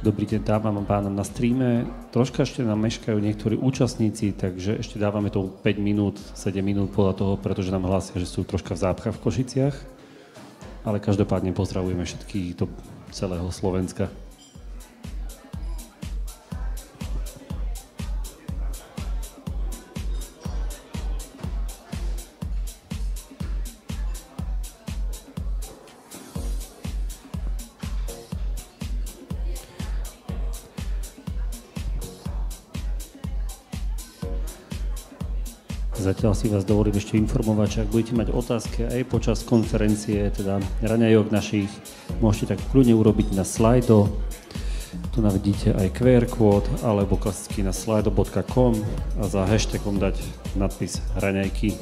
Dobrý deň dávam a pánom na streame. Troška ešte nám meškajú niektorí účastníci, takže ešte dávame to 5 minút, 7 minút podľa toho, pretože nám hlásia, že sú troška v zápchách v Košiciach. Ale každopádne pozdravujeme všetkých do celého Slovenska. Zatiaľ si vás dovolím ešte informovať, že ak budete mať otázky aj počas konferencie, teda raňajok našich, môžete tak kľudne urobiť na Slido. Tu navidíte aj QR kód, alebo klasicky na slido.com a za hashtagom dať nadpis raňajky.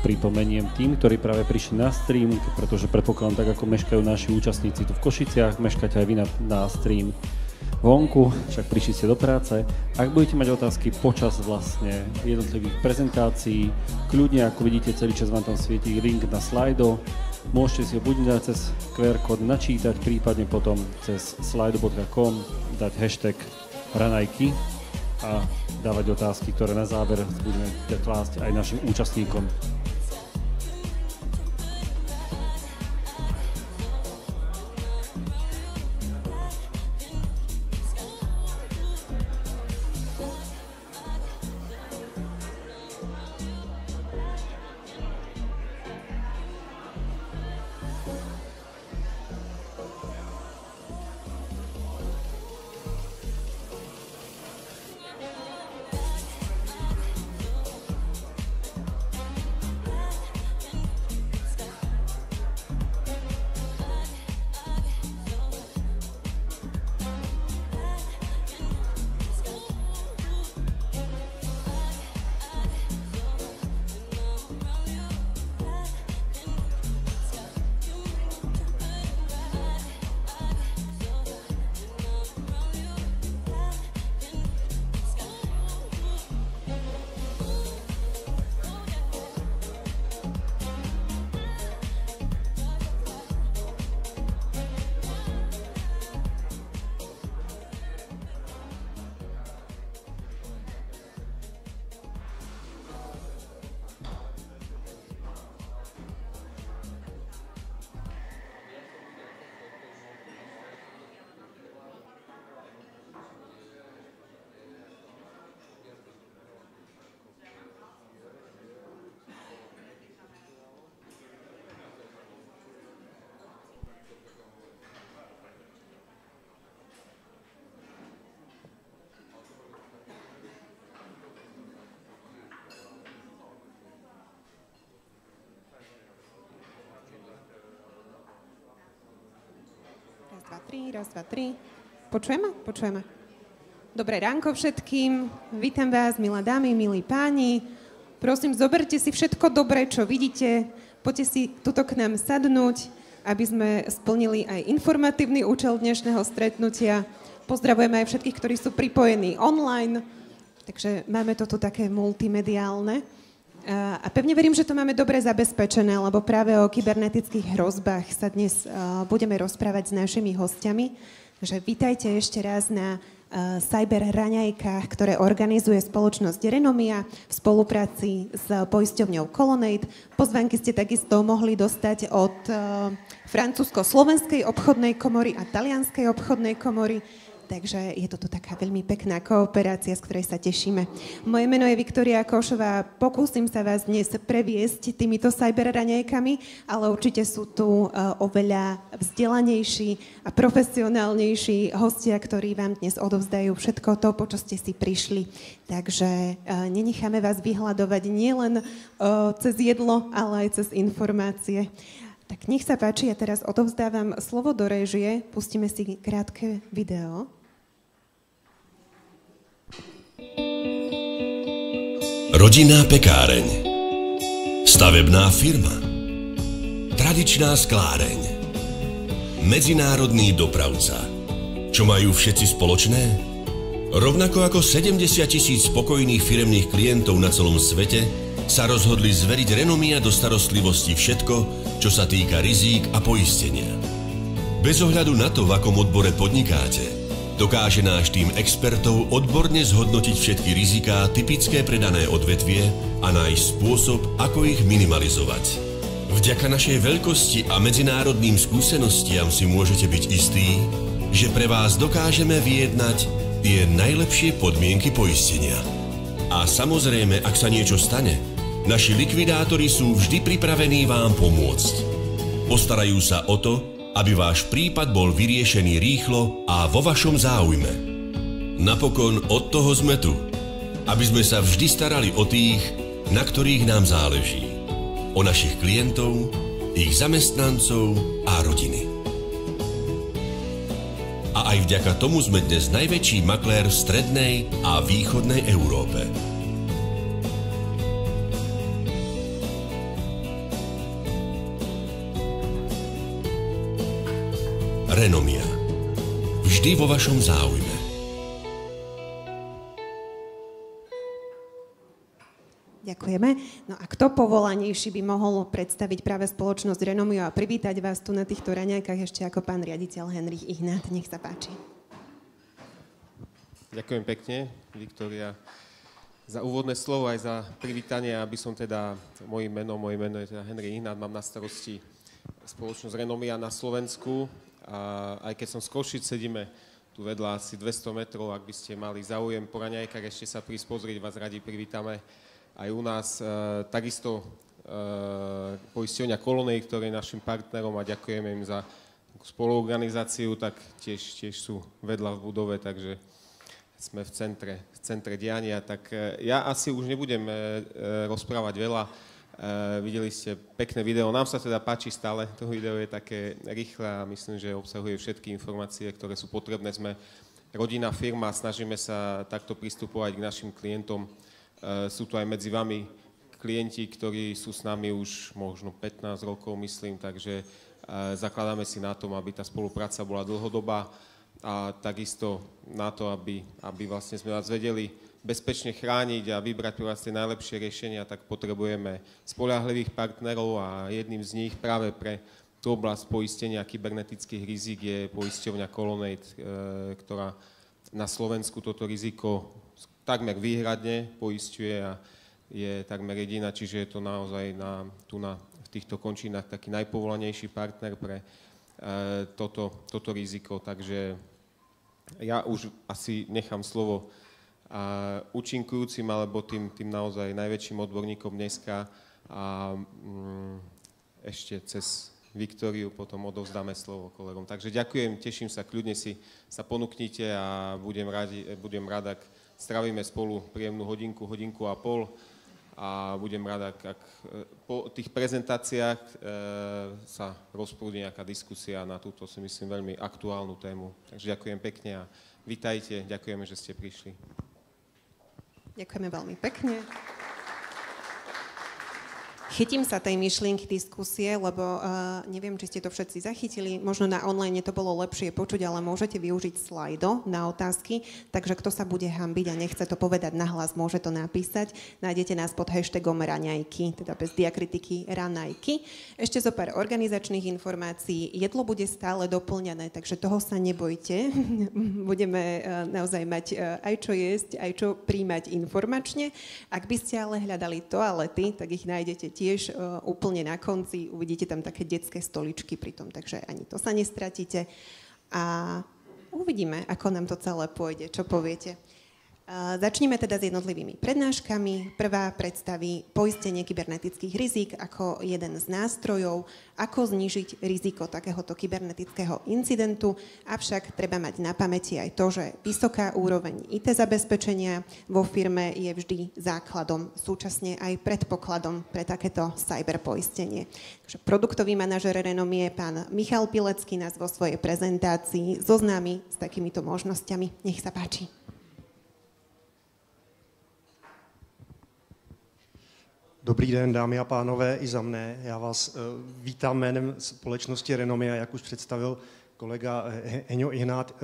Pripomeniem tým, ktorí práve prišli na stream, pretože predpokladám tak, ako meškajú naši účastníci tu v Košiciach, meškáte aj vy na stream vonku, však prišli ste do práce. Ak budete mať otázky počas vlastne jednotlivých prezentácií, kľudne, ako vidíte, celý čas vám tam svietí link na Slido, môžete si ho buď dať cez QR kód načítať, prípadne potom cez slido.com dať hashtag ranajky a dávať otázky, ktoré na záver budeme klásť aj našim účastníkom. Raz, dva, tri. Počujeme? Počujeme. Dobré ránko všetkým. Vítam vás, milé dámy, milí páni. Prosím, zoberte si všetko dobré, čo vidíte. Poďte si tuto k nám sadnúť, aby sme splnili aj informatívny účel dnešného stretnutia. Pozdravujeme aj všetkých, ktorí sú pripojení online. Takže máme to tu také multimediálne. A pevne verím, že to máme dobre zabezpečené, lebo práve o kybernetických hrozbách sa dnes budeme rozprávať s našimi hostiami. Takže vítajte ešte raz na cyber raňajkách, ktoré organizuje spoločnosť Renomia v spolupráci s poisťovňou Colonnade. Pozvánky ste takisto mohli dostať od francúzsko-slovenskej obchodnej komory a talianskej obchodnej komory. Takže je to tu taká veľmi pekná kooperácia, z ktorej sa tešíme. Moje meno je Viktória Košová. Pokúsim sa vás dnes previesť týmito cyberraňajkami, ale určite sú tu oveľa vzdelanejší a profesionálnejší hostia, ktorí vám dnes odovzdajú všetko to, po čo ste si prišli. Takže nenecháme vás vyhľadovať nielen cez jedlo, ale aj cez informácie. Tak nech sa páči, ja teraz odovzdávam slovo do réžie. Pustíme si krátke video. Rodinná pekáreň, stavebná firma, tradičná skláreň, medzinárodný dopravca. Čo majú všetci spoločné? Rovnako ako 70 000 spokojných firemných klientov na celom svete sa rozhodli zveriť Renomia do starostlivosti všetko, čo sa týka rizík a poistenia. Bez ohľadu na to, v akom odbore podnikáte, dokáže náš tím expertov odborne zhodnotiť všetky riziká typické pre dané odvetvie a nájsť spôsob, ako ich minimalizovať. Vďaka našej veľkosti a medzinárodným skúsenostiam si môžete byť istí, že pre vás dokážeme vyjednať tie najlepšie podmienky poistenia. A samozrejme, ak sa niečo stane, naši likvidátori sú vždy pripravení vám pomôcť. Postarajú sa o to, aby váš prípad bol vyriešený rýchlo a vo vašom záujme. Napokon od toho sme tu, aby sme sa vždy starali o tých, na ktorých nám záleží. O našich klientov, ich zamestnancov a rodiny. A aj vďaka tomu sme dnes najväčší maklér v strednej a východnej Európe. Renomia. Vždy vo vašom záujme. Ďakujeme. No a kto povolanejší by mohol predstaviť práve spoločnosť Renomiu a privítať vás tu na týchto raňajkách ešte ako pán riaditeľ Henrich Ignát. Nech sa páči. Ďakujem pekne, Viktória, za úvodné slovo aj za privítanie, aby som teda, moje meno je teda Henrich Ignát, mám na starosti spoločnosť Renomia na Slovensku. A aj keď som z Košic, sedíme tu vedľa asi 200 metrov, ak by ste mali záujem po raňajkách, ešte sa prísť pozrieť, vás radi privítame aj u nás. Takisto poisťovňa Colonnade, ktorý je našim partnerom a ďakujeme im za spoluorganizáciu, tak tiež sú vedľa v budove, takže sme v centre diania. Tak ja asi už nebudem rozprávať veľa. Videli ste pekné video, nám sa teda páči stále, to video je také rýchle a myslím, že obsahuje všetky informácie, ktoré sú potrebné. Sme rodinná firma, snažíme sa takto pristupovať k našim klientom. Sú tu aj medzi vami klienti, ktorí sú s nami už možno 15 rokov, myslím, takže zakladáme si na tom, aby tá spolupráca bola dlhodobá a takisto na to, aby vlastne sme vás vedeli bezpečne chrániť a vybrať pre vás tie najlepšie riešenia, tak potrebujeme spoľahlivých partnerov a jedným z nich práve pre tú oblasť poistenia kybernetických rizik je poisťovňa Colonnade, ktorá na Slovensku toto riziko takmer výhradne poisťuje a je takmer jediná, čiže je to naozaj v týchto končinách taký najpovolanejší partner pre toto riziko. Takže ja už asi nechám slovo a účinkujúcim alebo tým naozaj najväčším odborníkom dneska a ešte cez Viktóriu potom odovzdáme slovo kolegom. Takže ďakujem, teším sa, kľudne si sa ponúknite a budem rád, ak strávime spolu príjemnú hodinku a pol a budem rád, ak po tých prezentáciách sa rozprúdi nejaká diskusia na túto, si myslím, veľmi aktuálnu tému. Takže ďakujem pekne a vítajte, ďakujeme, že ste prišli. Ďakujeme veľmi pekne. Chytím sa tej myšlienky diskusie, lebo neviem, či ste to všetci zachytili. Možno na online to bolo lepšie počuť, ale môžete využiť slajdo na otázky. Takže kto sa bude hanbiť a nechce to povedať nahlas, môže to napísať. Nájdete nás pod hashtagom raňajky, teda bez diakritiky raňajky. Ešte zo pár organizačných informácií. Jedlo bude stále doplňané, takže toho sa nebojte. Budeme naozaj mať aj čo jesť, aj čo príjmať informačne. Ak by ste ale hľadali toalety, tak ich nájdete tiež úplne na konci, uvidíte tam také detské stoličky pritom, takže ani to sa nestratíte. A uvidíme, ako nám to celé pôjde. Čo poviete? Začneme teda s jednotlivými prednáškami. Prvá predstaví poistenie kybernetických rizik ako jeden z nástrojov, ako znížiť riziko takéhoto kybernetického incidentu. Avšak treba mať na pamäti aj to, že vysoká úroveň IT zabezpečenia vo firme je vždy základom, súčasne aj predpokladom pre takéto cyberpoistenie. Takže produktový manažer Renomie, pán Michal Pilecký, nás vo svojej prezentácii zoznámi s takýmito možnosťami. Nech sa páči. Dobrý den, dámy a pánové, i za mne. Já vás vítám jménem společnosti Renomia, jak už představil kolega Heňo Ihnát.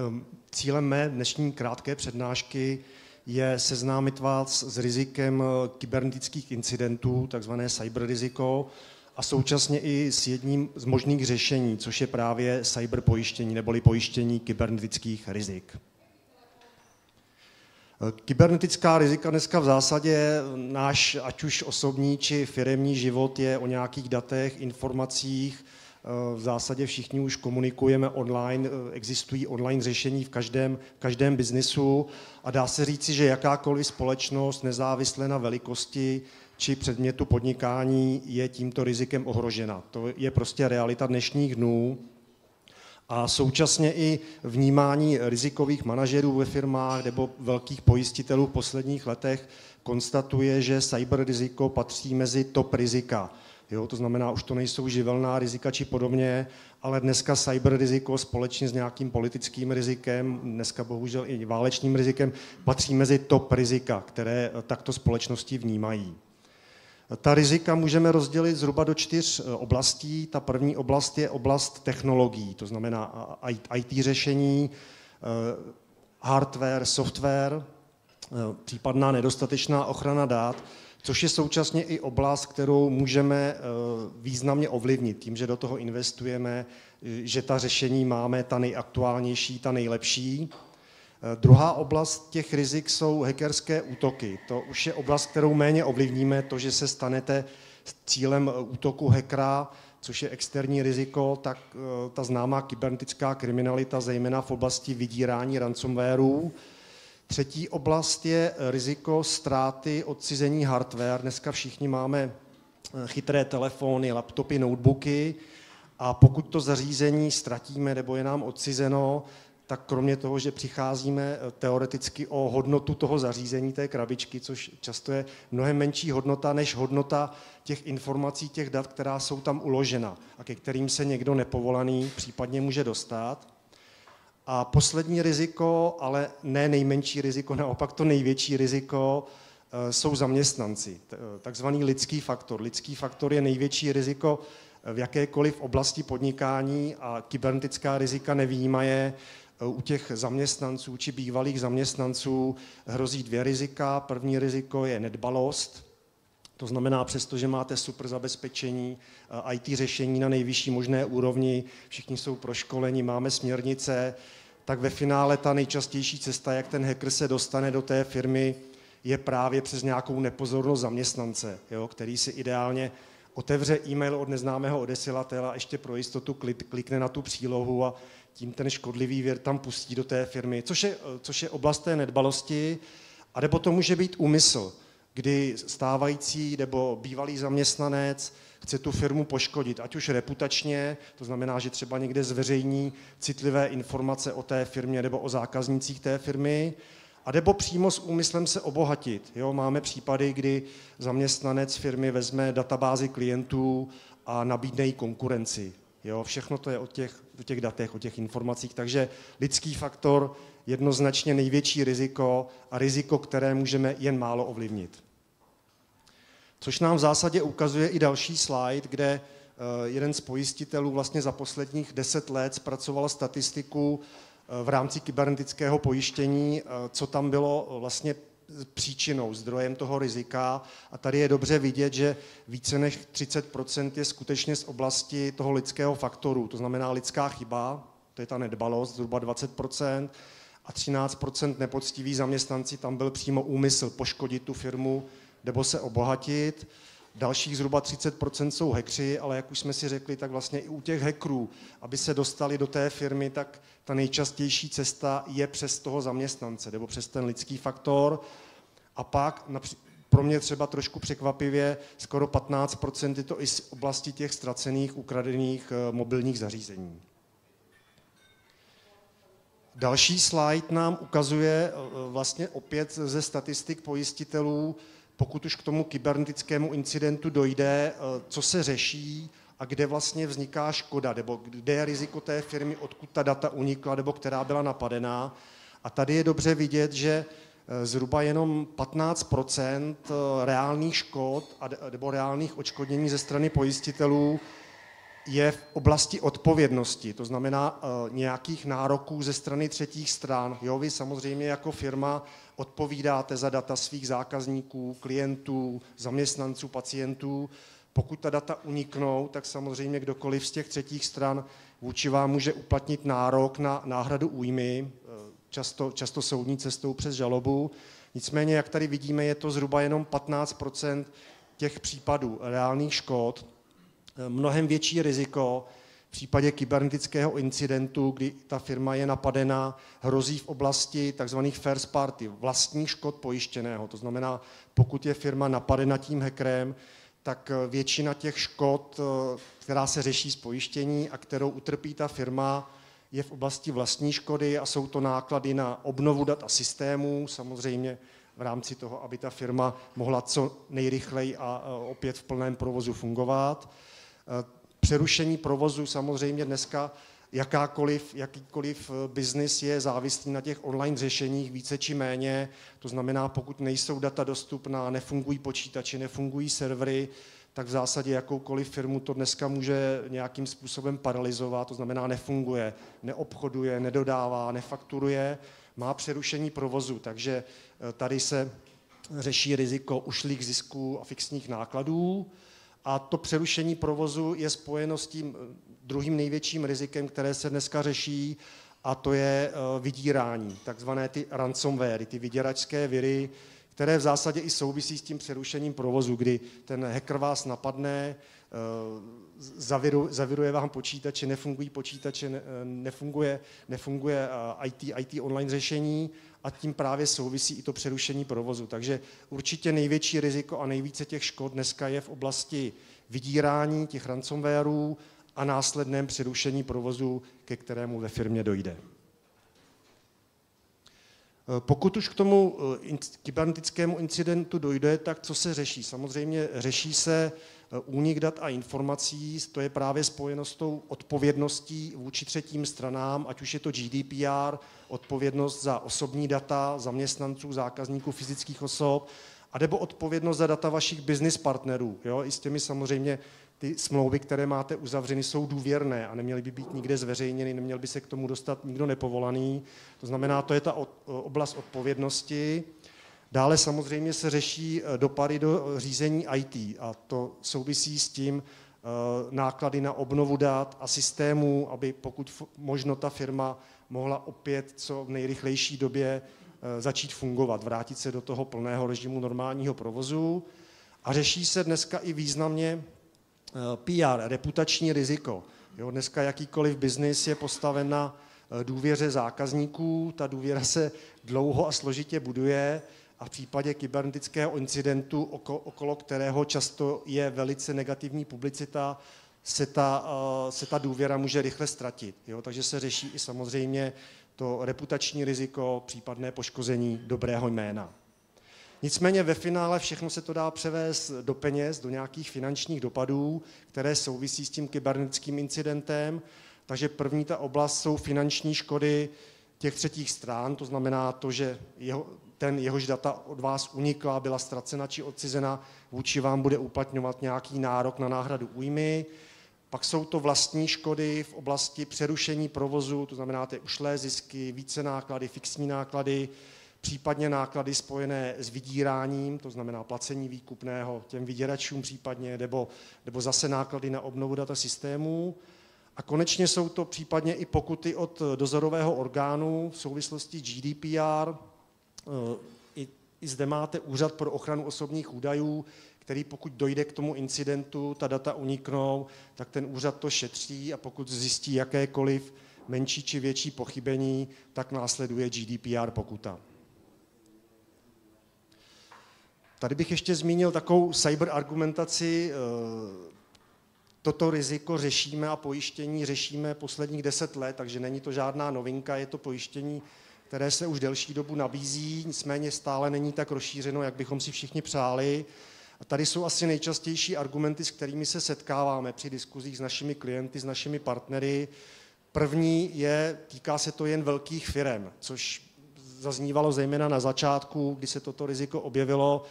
Cílem mé dnešní krátké přednášky je seznámit vás s rizikem kybernetických incidentů, takzvané cyberriziko, a současně i s jedním z možných řešení, což je právě cyberpojištění neboli pojištění kybernetických rizik. Kybernetická rizika dneska v zásadě náš, ať už osobní či firemní život je o nějakých datech, informacích. V zásadě všichni už komunikujeme online, existují online řešení v každém biznisu a dá se říci, že jakákoliv společnost nezávisle na velikosti či předmětu podnikání je tímto rizikem ohrožena. To je prostě realita dnešních dnů. A současně i vnímání rizikových manažerů ve firmách nebo velkých pojistitelů v posledních letech konstatuje, že cyberriziko patří mezi top rizika. Jo, to znamená, už to nejsou živelná rizika či podobně, ale dneska cyberriziko společně s nějakým politickým rizikem, dneska bohužel i válečným rizikem, patří mezi top rizika, které takto společnosti vnímají. Ta rizika můžeme rozdělit zhruba do 4 oblastí. Ta první oblast je oblast technologií, to znamená IT řešení, hardware, software, případná nedostatečná ochrana dat, což je současně i oblast, kterou můžeme významně ovlivnit tím, že do toho investujeme, že ta řešení máme ta nejaktuálnější, ta nejlepší. Druhá oblast těch rizik jsou hackerské útoky. To už je oblast, kterou méně ovlivníme, to, že se stanete cílem útoku hackera, což je externí riziko, tak ta známá kybernetická kriminalita, zejména v oblasti vydírání ransomwareů. Třetí oblast je riziko ztráty, odcizení hardware. Dneska všichni máme chytré telefony, laptopy, notebooky a pokud to zařízení ztratíme nebo je nám odcizeno, tak kromě toho, že přicházíme teoreticky o hodnotu toho zařízení, té krabičky, což často je mnohem menší hodnota než hodnota těch informací, těch dat, která jsou tam uložena a ke kterým se někdo nepovolaný případně může dostat. A poslední riziko, ale ne nejmenší riziko, naopak to největší riziko, jsou zaměstnanci, takzvaný lidský faktor. Lidský faktor je největší riziko v jakékoliv oblasti podnikání a kybernetická rizika nevyjímaje. U těch zaměstnanců či bývalých zaměstnanců hrozí 2 rizika. První riziko je nedbalost, to znamená, přestože máte super zabezpečení, IT řešení na nejvyšší možné úrovni, všichni jsou proškoleni, máme směrnice, tak ve finále ta nejčastější cesta, jak ten hacker se dostane do té firmy, je právě přes nějakou nepozornost zaměstnance, jo, který si ideálně otevře e-mail od neznámého odesilatele a ještě pro jistotu klikne na tu přílohu a tím ten škodlivý vir tam pustí do té firmy, což je oblast té nedbalosti, anebo to může být úmysl, kdy stávající nebo bývalý zaměstnanec chce tu firmu poškodit, ať už reputačně, to znamená, že třeba někde zveřejní citlivé informace o té firmě nebo o zákaznících té firmy, A nebo přímo s úmyslem se obohatit. Jo? Máme případy, kdy zaměstnanec firmy vezme databázi klientů a nabídne jí konkurenci. Jo? Všechno to je o těch datech, o těch informacích, takže lidský faktor jednoznačně největší riziko a riziko, které můžeme jen málo ovlivnit. Což nám v zásadě ukazuje i další slide, kde jeden z pojistitelů vlastně za posledních 10 let zpracoval statistiku v rámci kybernetického pojištění, co tam bylo vlastně příčinou, zdrojem toho rizika. A tady je dobře vidět, že více než 30% je skutečně z oblasti toho lidského faktoru, to znamená lidská chyba, to je ta nedbalost, zhruba 20%, a 13% nepoctiví zaměstnanci, tam byl přímo úmysl poškodit tu firmu nebo se obohatit. Dalších zhruba 30% jsou hackři, ale jak už jsme si řekli, tak vlastně i u těch hackerů, aby se dostali do té firmy, tak ta nejčastější cesta je přes toho zaměstnance nebo přes ten lidský faktor. A pak pro mě třeba trošku překvapivě skoro 15% je to i z oblasti těch ztracených, ukradených mobilních zařízení. Další slide nám ukazuje vlastně opět ze statistik pojistitelů, pokud už k tomu kybernetickému incidentu dojde, co se řeší a kde vlastně vzniká škoda, nebo kde je riziko té firmy, odkud ta data unikla, nebo která byla napadená. A tady je dobře vidět, že zhruba jenom 15% reálných škod nebo reálných odškodnění ze strany pojistitelů je v oblasti odpovědnosti, to znamená nějakých nároků ze strany třetích stran. Jo, vy samozřejmě jako firma odpovídáte za data svých zákazníků, klientů, zaměstnanců, pacientů. Pokud ta data uniknou, tak samozřejmě kdokoliv z těch třetích stran vůči vám může uplatnit nárok na náhradu újmy, často soudní cestou přes žalobu. Nicméně, jak tady vidíme, je to zhruba jenom 15% těch případů reálných škod. Mnohem větší riziko v případě kybernetického incidentu, kdy ta firma je napadena, hrozí v oblasti tzv. first party, vlastních škod pojištěného. To znamená, pokud je firma napadena tím hackerem, tak většina těch škod, která se řeší z pojištění a kterou utrpí ta firma, je v oblasti vlastní škody a jsou to náklady na obnovu dat a systémů, samozřejmě v rámci toho, aby ta firma mohla co nejrychleji a opět v plném provozu fungovat. Přerušení provozu samozřejmě dneska jakýkoliv biznis je závislý na těch online řešeních více či méně, to znamená, pokud nejsou data dostupná, nefungují počítače, nefungují servery, tak v zásadě jakoukoliv firmu to dneska může nějakým způsobem paralyzovat, to znamená nefunguje, neobchoduje, nedodává, nefakturuje, má přerušení provozu, takže tady se řeší riziko ušlých zisků a fixních nákladů. A to přerušení provozu je spojeno s tím druhým největším rizikem, které se dneska řeší, a to je vydírání, takzvané ty ransomware, ty vyděračské viry, které v zásadě i souvisí s tím přerušením provozu, kdy ten hacker vás napadne, zaviruje vám počítače, nefungují počítače, nefunguje IT online řešení a tím právě souvisí i to přerušení provozu. Takže určitě největší riziko a nejvíce těch škod dneska je v oblasti vydírání těch ransomwareů a následném přerušení provozu, ke kterému ve firmě dojde. Pokud už k tomu kybernetickému incidentu dojde, tak co se řeší? Samozřejmě řeší se únik dat a informací, to je právě spojeno s tou odpovědností vůči třetím stranám, ať už je to GDPR, odpovědnost za osobní data zaměstnanců, zákazníků, fyzických osob, anebo odpovědnost za data vašich business partnerů. Jo? I s těmi samozřejmě ty smlouvy, které máte uzavřeny, jsou důvěrné a neměly by být nikde zveřejněny, neměl by se k tomu dostat nikdo nepovolaný. To znamená, to je ta oblast odpovědnosti. Dále samozřejmě se řeší dopady do řízení IT a to souvisí s tím náklady na obnovu dat a systémů, aby pokud možno ta firma mohla opět co v nejrychlejší době začít fungovat, vrátit se do toho plného režimu normálního provozu. A řeší se dneska i významně PR, reputační riziko. Jo, dneska jakýkoliv biznis je postaven na důvěře zákazníků, ta důvěra se dlouho a složitě buduje a v případě kybernetického incidentu, okolo kterého často je velice negativní publicita, se ta důvěra může rychle ztratit. Jo, takže se řeší i samozřejmě to reputační riziko, případné poškození dobrého jména. Nicméně ve finále všechno se to dá převést do peněz, do nějakých finančních dopadů, které souvisí s tím kybernetickým incidentem. Takže první ta oblast jsou finanční škody těch třetích stran, to znamená to, že jehož data od vás unikla, byla ztracena či odcizena, vůči vám bude uplatňovat nějaký nárok na náhradu újmy. Pak jsou to vlastní škody v oblasti přerušení provozu, to znamená ty ušlé zisky, více náklady, fixní náklady, případně náklady spojené s vydíráním, to znamená placení výkupného těm vyděračům případně, nebo zase náklady na obnovu data systémů. A konečně jsou to případně i pokuty od dozorového orgánu v souvislosti s GDPR. I zde máte Úřad pro ochranu osobních údajů, který pokud dojde k tomu incidentu, ta data uniknou, tak ten úřad to šetří a pokud zjistí jakékoliv menší či větší pochybení, tak následuje GDPR pokuta. Tady bych ještě zmínil takovou cyberargumentaci. Toto riziko řešíme a pojištění řešíme posledních 10 let, takže není to žádná novinka, je to pojištění, které se už delší dobu nabízí, nicméně stále není tak rozšířeno, jak bychom si všichni přáli. A tady jsou asi nejčastější argumenty, s kterými se setkáváme při diskuzích s našimi klienty, s našimi partnery. První týká se to jen velkých firem, což zaznívalo zejména na začátku, kdy se toto riziko objevilo,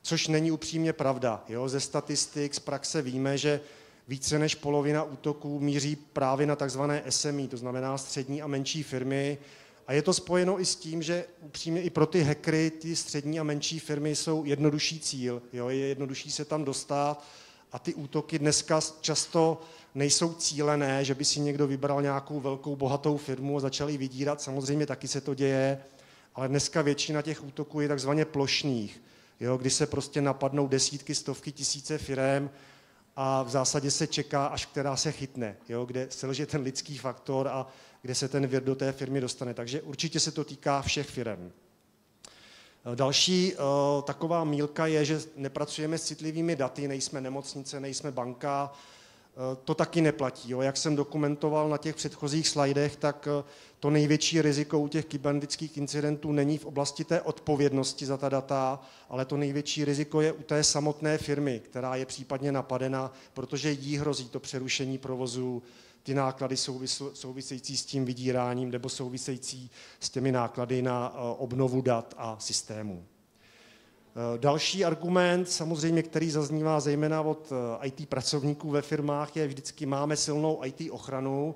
což není upřímně pravda. Ze statistik, z praxe víme, že více než polovina útoků míří právě na takzvané SME, to znamená střední a menší firmy. A je to spojeno i s tím, že upřímně i pro ty hackery, ty střední a menší firmy jsou jednodušší cíl. Je jednodušší se tam dostat a ty útoky dneska často nejsou cílené, že by si někdo vybral nějakou velkou bohatou firmu a začal ji vydírat. Samozřejmě taky se to děje, ale dneska většina těch útoků je takzvaně plošných, kdy se prostě napadnou desítky, stovky, tisíce firem a v zásadě se čeká, až která se chytne, kde selže ten lidský faktor a kde se ten vir do té firmy dostane. Takže určitě se to týká všech firem. Další taková mýlka je, že nepracujeme s citlivými daty, nejsme nemocnice, nejsme banka. To taky neplatí. Jak jsem dokumentoval na těch předchozích slajdech, tak to největší riziko u těch kybernetických incidentů není v oblasti té odpovědnosti za ta data, ale to největší riziko je u té samotné firmy, která je případně napadena, protože jí hrozí to přerušení provozu, ty náklady související s tím vydíráním nebo související s těmi náklady na obnovu dat a systémů. Další argument, samozřejmě, který zaznívá zejména od IT pracovníků ve firmách, je vždycky máme silnou IT ochranu,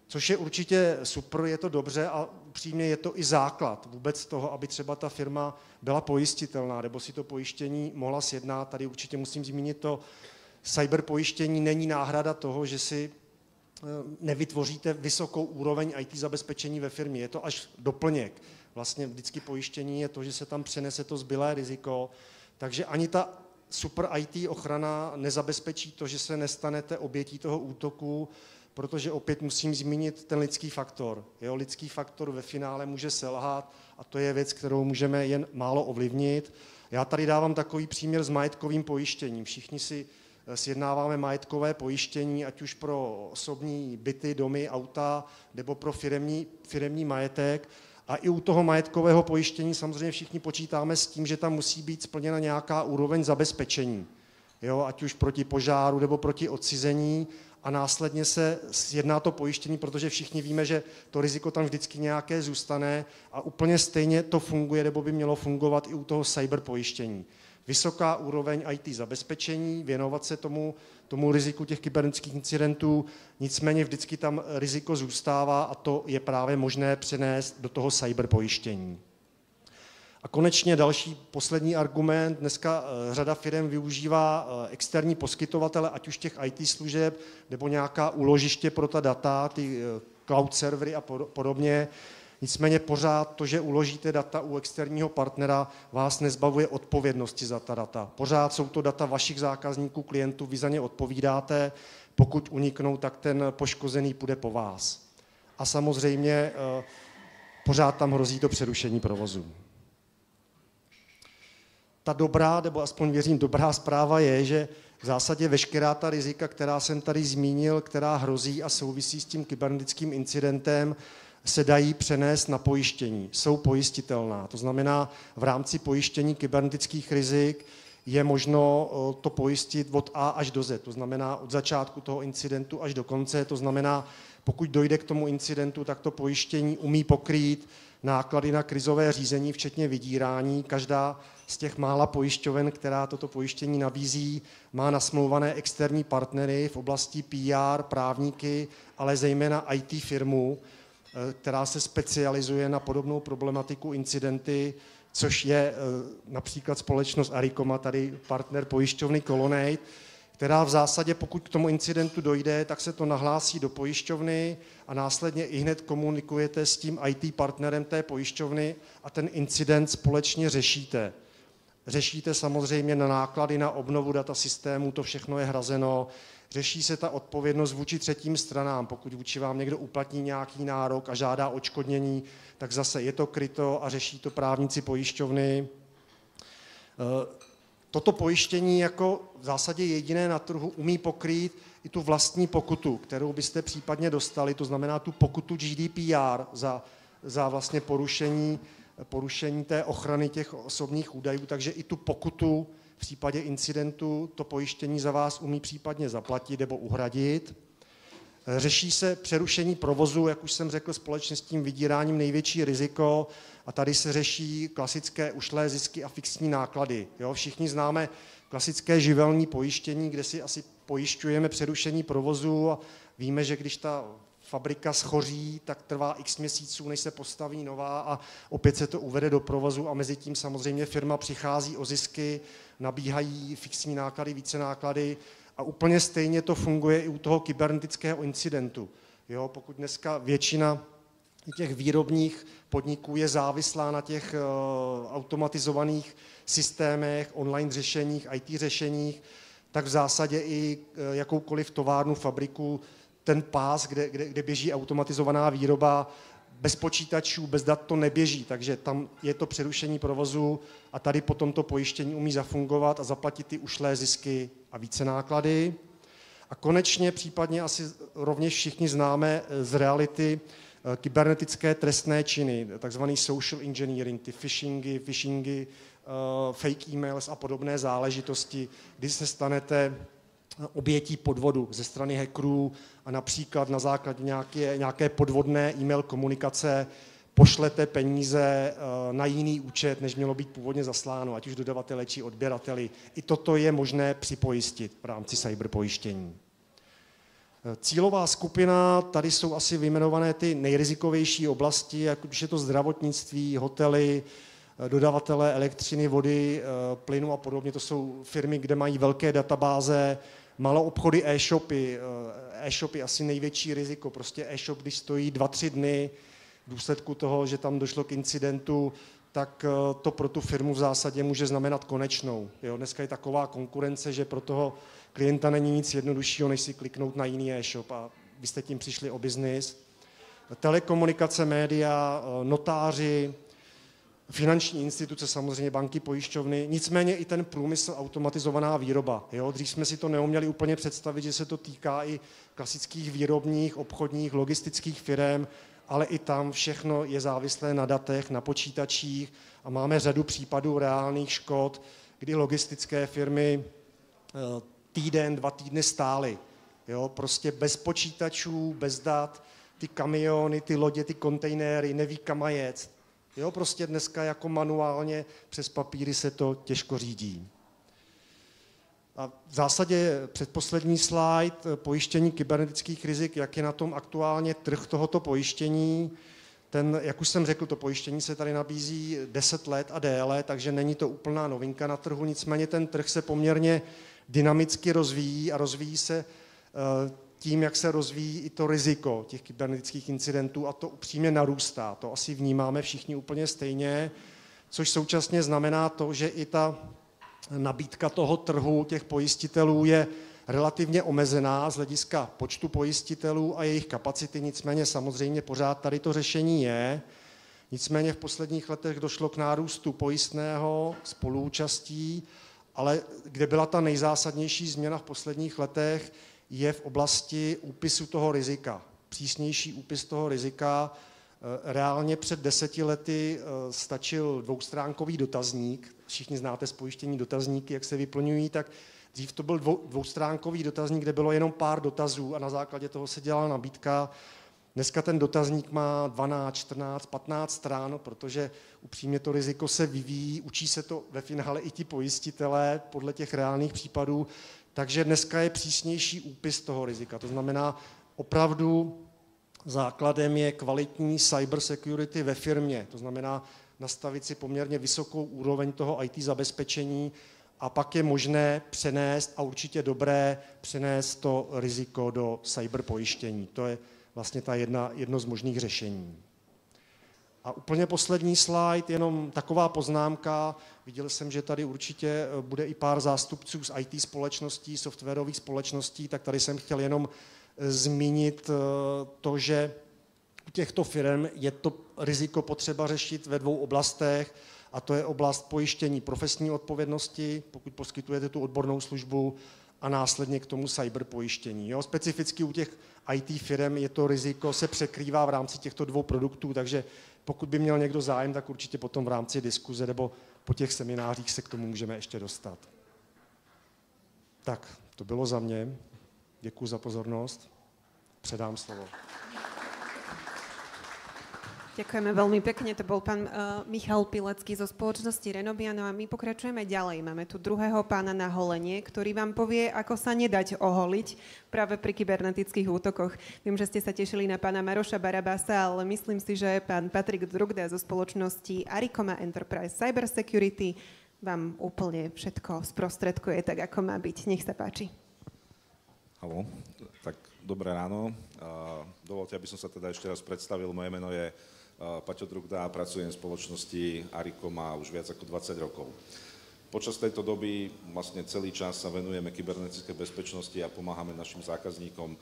což je určitě super, je to dobře a upřímně je to i základ vůbec toho, aby třeba ta firma byla pojistitelná nebo si to pojištění mohla sjednat. Tady určitě musím zmínit to, cyberpojištění není náhrada toho, že si nevytvoříte vysokou úroveň IT zabezpečení ve firmě, je to až doplněk. Vlastně vždycky pojištění je to, že se tam přenese to zbylé riziko, takže ani ta super IT ochrana nezabezpečí to, že se nestanete obětí toho útoku, protože opět musím zmínit ten lidský faktor. Lidský faktor ve finále může selhat a to je věc, kterou můžeme jen málo ovlivnit. Já tady dávám takový příměr s majetkovým pojištěním. Všichni si sjednáváme majetkové pojištění, ať už pro osobní byty, domy, auta, nebo pro firemní majetek. A i u toho majetkového pojištění samozřejmě všichni počítáme s tím, že tam musí být splněna nějaká úroveň zabezpečení, ať už proti požáru nebo proti odcizení a následně se sjedná to pojištění, protože všichni víme, že to riziko tam vždycky nějaké zůstane a úplně stejně to funguje nebo by mělo fungovat i u toho cyberpojištění. Vysoká úroveň IT zabezpečení, věnovat se tomu riziku těch kybernetických incidentů, nicméně vždycky tam riziko zůstává a to je právě možné přenést do toho cyberpojištění. A konečně další poslední argument. Dneska řada firm využívá externí poskytovatele, ať už těch IT služeb, nebo nějaká úložiště pro ta data, ty cloud servery a podobně. Nicméně pořád to, že uložíte data u externího partnera, vás nezbavuje odpovědnosti za ta data. Pořád jsou to data vašich zákazníků, klientů, vy za ně odpovídáte. Pokud uniknou, tak ten poškozený půjde po vás. A samozřejmě pořád tam hrozí to přerušení provozu. Ta dobrá, nebo aspoň věřím dobrá zpráva je, že v zásadě veškerá ta rizika, která jsem tady zmínil, která hrozí a souvisí s tím kybernetickým incidentem, se dají přenést na pojištění, jsou pojistitelná. To znamená, v rámci pojištění kybernetických rizik je možno to pojistit od A až do Z, to znamená od začátku toho incidentu až do konce, to znamená, pokud dojde k tomu incidentu, tak to pojištění umí pokrýt náklady na krizové řízení, včetně vydírání. Každá z těch mála pojišťoven, která toto pojištění nabízí, má nasmlouvané externí partnery v oblasti PR, právníky, ale zejména IT firmu, která se specializuje na podobnou problematiku incidenty, což je například společnost Arikoma, tady partner pojišťovny Colonnade, která v zásadě, pokud k tomu incidentu dojde, tak se to nahlásí do pojišťovny a následně ihned komunikujete s tím IT partnerem té pojišťovny a ten incident společně řešíte. Řešíte samozřejmě na náklady na obnovu datasystému, to všechno je hrazeno. Řeší se ta odpovědnost vůči třetím stranám. Pokud vůči vám někdo uplatní nějaký nárok a žádá odškodnění, tak zase je to kryto a řeší to právníci pojišťovny. Toto pojištění jako v zásadě jediné na trhu umí pokrýt i tu vlastní pokutu, kterou byste případně dostali, to znamená tu pokutu GDPR za vlastně porušení té ochrany těch osobních údajů, takže i tu pokutu v případě incidentu to pojištění za vás umí případně zaplatit nebo uhradit. Řeší se přerušení provozu, jak už jsem řekl, společně s tím vydíráním největší riziko a tady se řeší klasické ušlé zisky a fixní náklady. Jo? Všichni známe klasické živelní pojištění, kde si asi pojišťujeme přerušení provozu a víme, že když ta fabrika schoří, tak trvá x měsíců, než se postaví nová a opět se to uvede do provozu a mezi tím samozřejmě firma přichází o zisky, nabíhají fixní náklady, více náklady a úplně stejně to funguje i u toho kybernetického incidentu. Jo, pokud dneska většina těch výrobních podniků je závislá na těch automatizovaných systémech, online řešeních, IT řešeních, tak v zásadě i jakoukoliv továrnu, fabriku, ten pás, kde běží automatizovaná výroba, bez počítačů, bez dat to neběží, takže tam je to přerušení provozu a tady potom to pojištění umí zafungovat a zaplatit ty ušlé zisky a více náklady. A konečně případně asi rovněž všichni známe z reality kybernetické trestné činy, takzvaný social engineering, ty phishingy, fake emails a podobné záležitosti, kdy se stanete obětí podvodu ze strany hackerů a například na základě nějaké podvodné e-mail komunikace pošlete peníze na jiný účet, než mělo být původně zasláno, ať už dodavateli či odběrateli. I toto je možné připojistit v rámci cyberpojištění. Cílová skupina, tady jsou asi vyjmenované ty nejrizikovější oblasti, jako když je to zdravotnictví, hotely, dodavatelé elektřiny, vody, plynu a podobně. To jsou firmy, kde mají velké databáze, maloobchody, e-shopy. E-shopy asi největší riziko. Prostě e-shop, když stojí 2-3 dny v důsledku toho, že tam došlo k incidentu, tak to pro tu firmu v zásadě může znamenat konečnou. Jo, dneska je taková konkurence, že pro toho klienta není nic jednoduššího, než si kliknout na jiný e-shop a vy jste tím přišli o biznis. Telekomunikace, média, notáři, finanční instituce, samozřejmě banky, pojišťovny, nicméně i ten průmysl, automatizovaná výroba. Jo? Dřív jsme si to neuměli úplně představit, že se to týká i klasických výrobních, obchodních, logistických firem, ale i tam všechno je závislé na datech, na počítačích a máme řadu případů reálných škod, kdy logistické firmy týden, 2 týdny stály. Jo? Prostě bez počítačů, bez dat, ty kamiony, ty lodě, ty kontejnery, neví kam má jet. Jo, prostě dneska jako manuálně přes papíry se to těžko řídí. A v zásadě předposlední slide, pojištění kybernetických rizik, jak je na tom aktuálně trh tohoto pojištění. Jak už jsem řekl, to pojištění se tady nabízí 10 let a déle, takže není to úplná novinka na trhu, nicméně ten trh se poměrně dynamicky rozvíjí a rozvíjí se tím, jak se rozvíjí i to riziko těch kybernetických incidentů a to upřímně narůstá. To asi vnímáme všichni úplně stejně, což současně znamená to, že i ta nabídka toho trhu těch pojistitelů je relativně omezená z hlediska počtu pojistitelů a jejich kapacity, nicméně samozřejmě pořád tady to řešení je. Nicméně v posledních letech došlo k nárůstu pojistného spoluúčastí, ale kde byla ta nejzásadnější změna v posledních letech, je v oblasti úpisu toho rizika. Přísnější úpis toho rizika, Reálně před 10 lety stačil dvoustránkový dotazník. Všichni znáte z pojištění dotazníky, jak se vyplňují, tak dřív to byl dvoustránkový dotazník, kde bylo jenom pár dotazů a na základě toho se dělala nabídka. Dneska ten dotazník má 12, 14, 15 strán, protože upřímně to riziko se vyvíjí, učí se to ve finále i ti pojistitelé podle těch reálných případů, takže dneska je přísnější úpis toho rizika. To znamená, opravdu základem je kvalitní cyber security ve firmě, to znamená nastavit si poměrně vysokou úroveň toho IT zabezpečení a pak je možné přenést, a určitě dobré, přenést to riziko do cyber pojištění. To je vlastně jedno z možných řešení. A úplně poslední slide, jenom taková poznámka. Viděl jsem, že tady určitě bude i pár zástupců z IT společností, softwarových společností, tak tady jsem chtěl jenom zmínit to, že u těchto firm je to riziko potřeba řešit ve 2 oblastech, a to je oblast pojištění profesní odpovědnosti, pokud poskytujete tu odbornou službu, a následně k tomu cyber pojištění. Jo? Specificky u těch IT firm je to riziko, se překrývá v rámci těchto 2 produktů, takže pokud by měl někdo zájem, tak určitě potom v rámci diskuze nebo po těch seminářích se k tomu můžeme ještě dostat. Tak, to bylo za mě. Děkuji za pozornost. Předám slovo. Ďakujeme veľmi pekne, to bol pán Michal Pilecký zo spoločnosti Renomiano a my pokračujeme ďalej. Máme tu druhého pána na holenie, ktorý vám povie, ako sa nedať oholiť práve pri kybernetických útokoch. Viem, že ste sa tešili na pána Maroša Barabasa, ale myslím si, že pán Patrik Drugda zo spoločnosti Arikoma Enterprise Cyber Security vám úplne všetko sprostredkuje tak, ako má byť. Nech sa páči. Haló, tak dobré ráno. Dovolte, aby som sa teda ešte raz predstavil. Moje meno je Paťo Drugda a pracujem v spoločnosti Arikoma už viac ako 20 rokov. Počas tejto doby vlastne celý čas sa venujeme kybernetickej bezpečnosti a pomáhame našim zákazníkom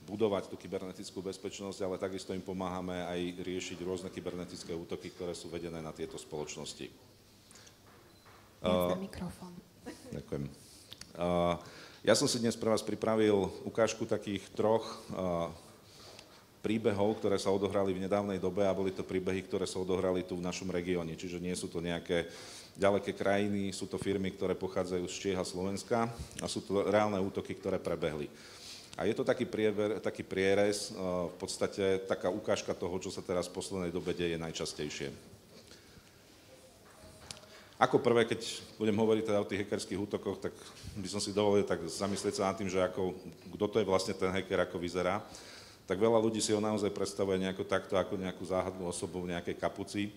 budovať tú kybernetickú bezpečnosť, ale takisto im pomáhame aj riešiť rôzne kybernetické útoky, ktoré sú vedené na tieto spoločnosti. Na mikrofón. Ďakujem. Ja som si dnes pre vás pripravil ukážku takých 3 príbehov, ktoré sa odohrali v nedávnej dobe a boli to príbehy, ktoré sa odohrali tu v našom regióne. Čiže nie sú to nejaké ďaleké krajiny, sú to firmy, ktoré pochádzajú z Čiech a Slovenska a sú to reálne útoky, ktoré prebehli. A je to taký prierez, v podstate taká ukážka toho, čo sa teraz v poslednej dobe deje najčastejšie. Ako prvé, keď budem hovoriť teda o tých hackerských útokoch, tak by som si dovolil tak zamyslieť sa nad tým, že kto to je vlastne ten hacker, ako vyzerá. Tak veľa ľudí si ho naozaj predstavuje nejako takto, ako nejakú záhadnú osobu v nejakej kapuci.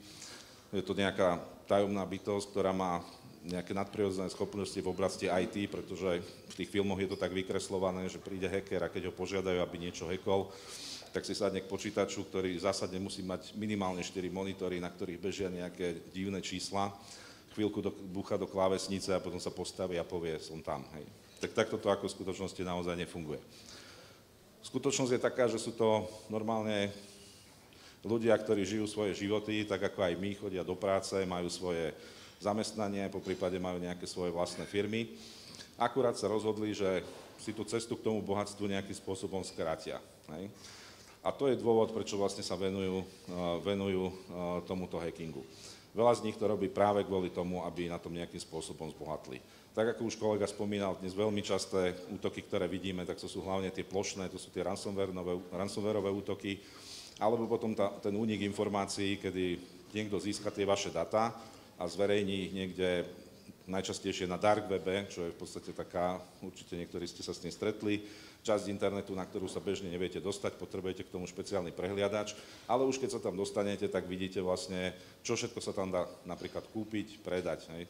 Je to nejaká tajomná bytosť, ktorá má nejaké nadprirodzené schopnosti v oblasti IT, pretože v tých filmoch je to tak vykreslované, že príde hacker a keď ho požiadajú, aby niečo hackol, tak si sadne k počítaču, ktorý zásadne musí mať minimálne 4 monitory, na ktorých bežia nejaké divné čísla. Chvíľku búcha do klávesnice a potom sa postaví a povie, som tam. Hej. Tak takto to ako v skutočnosti naozaj nefunguje. Skutočnosť je taká, že sú to normálne ľudia, ktorí žijú svoje životy, tak ako aj my, chodia do práce, majú svoje zamestnanie, poprípade majú nejaké svoje vlastné firmy. Akurát sa rozhodli, že si tú cestu k tomu bohatstvu nejakým spôsobom skrátia. Hej. A to je dôvod, prečo vlastne sa venujú tomuto hackingu. Veľa z nich to robí práve kvôli tomu, aby na tom nejakým spôsobom zbohatli. Tak ako už kolega spomínal, dnes veľmi časté útoky, ktoré vidíme, tak to sú hlavne tie plošné, to sú tie ransomwareové útoky, alebo potom ten únik informácií, kedy niekto získa tie vaše data a zverejní ich niekde najčastejšie na dark webe, čo je v podstate taká, určite niektorí ste sa s tým stretli, časť internetu, na ktorú sa bežne neviete dostať, potrebujete k tomu špeciálny prehliadač, ale už keď sa tam dostanete, tak vidíte vlastne, čo všetko sa tam dá napríklad kúpiť, predať. Hej.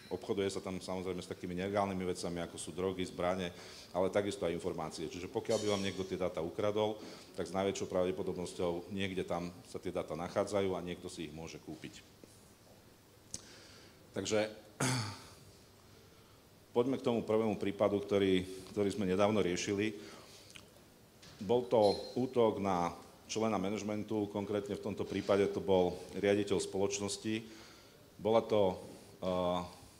Obchoduje sa tam samozrejme s takými nelegálnymi vecami, ako sú drogy, zbrane, ale takisto aj informácie. Čiže pokiaľ by vám niekto tie dáta ukradol, tak s najväčšou pravdepodobnosťou niekde tam sa tie dáta nachádzajú a niekto si ich môže kúpiť. Takže poďme k tomu prvému prípadu, ktorý sme nedávno riešili. Bol to útok na člena manažmentu, konkrétne v tomto prípade to bol riaditeľ spoločnosti. Bola to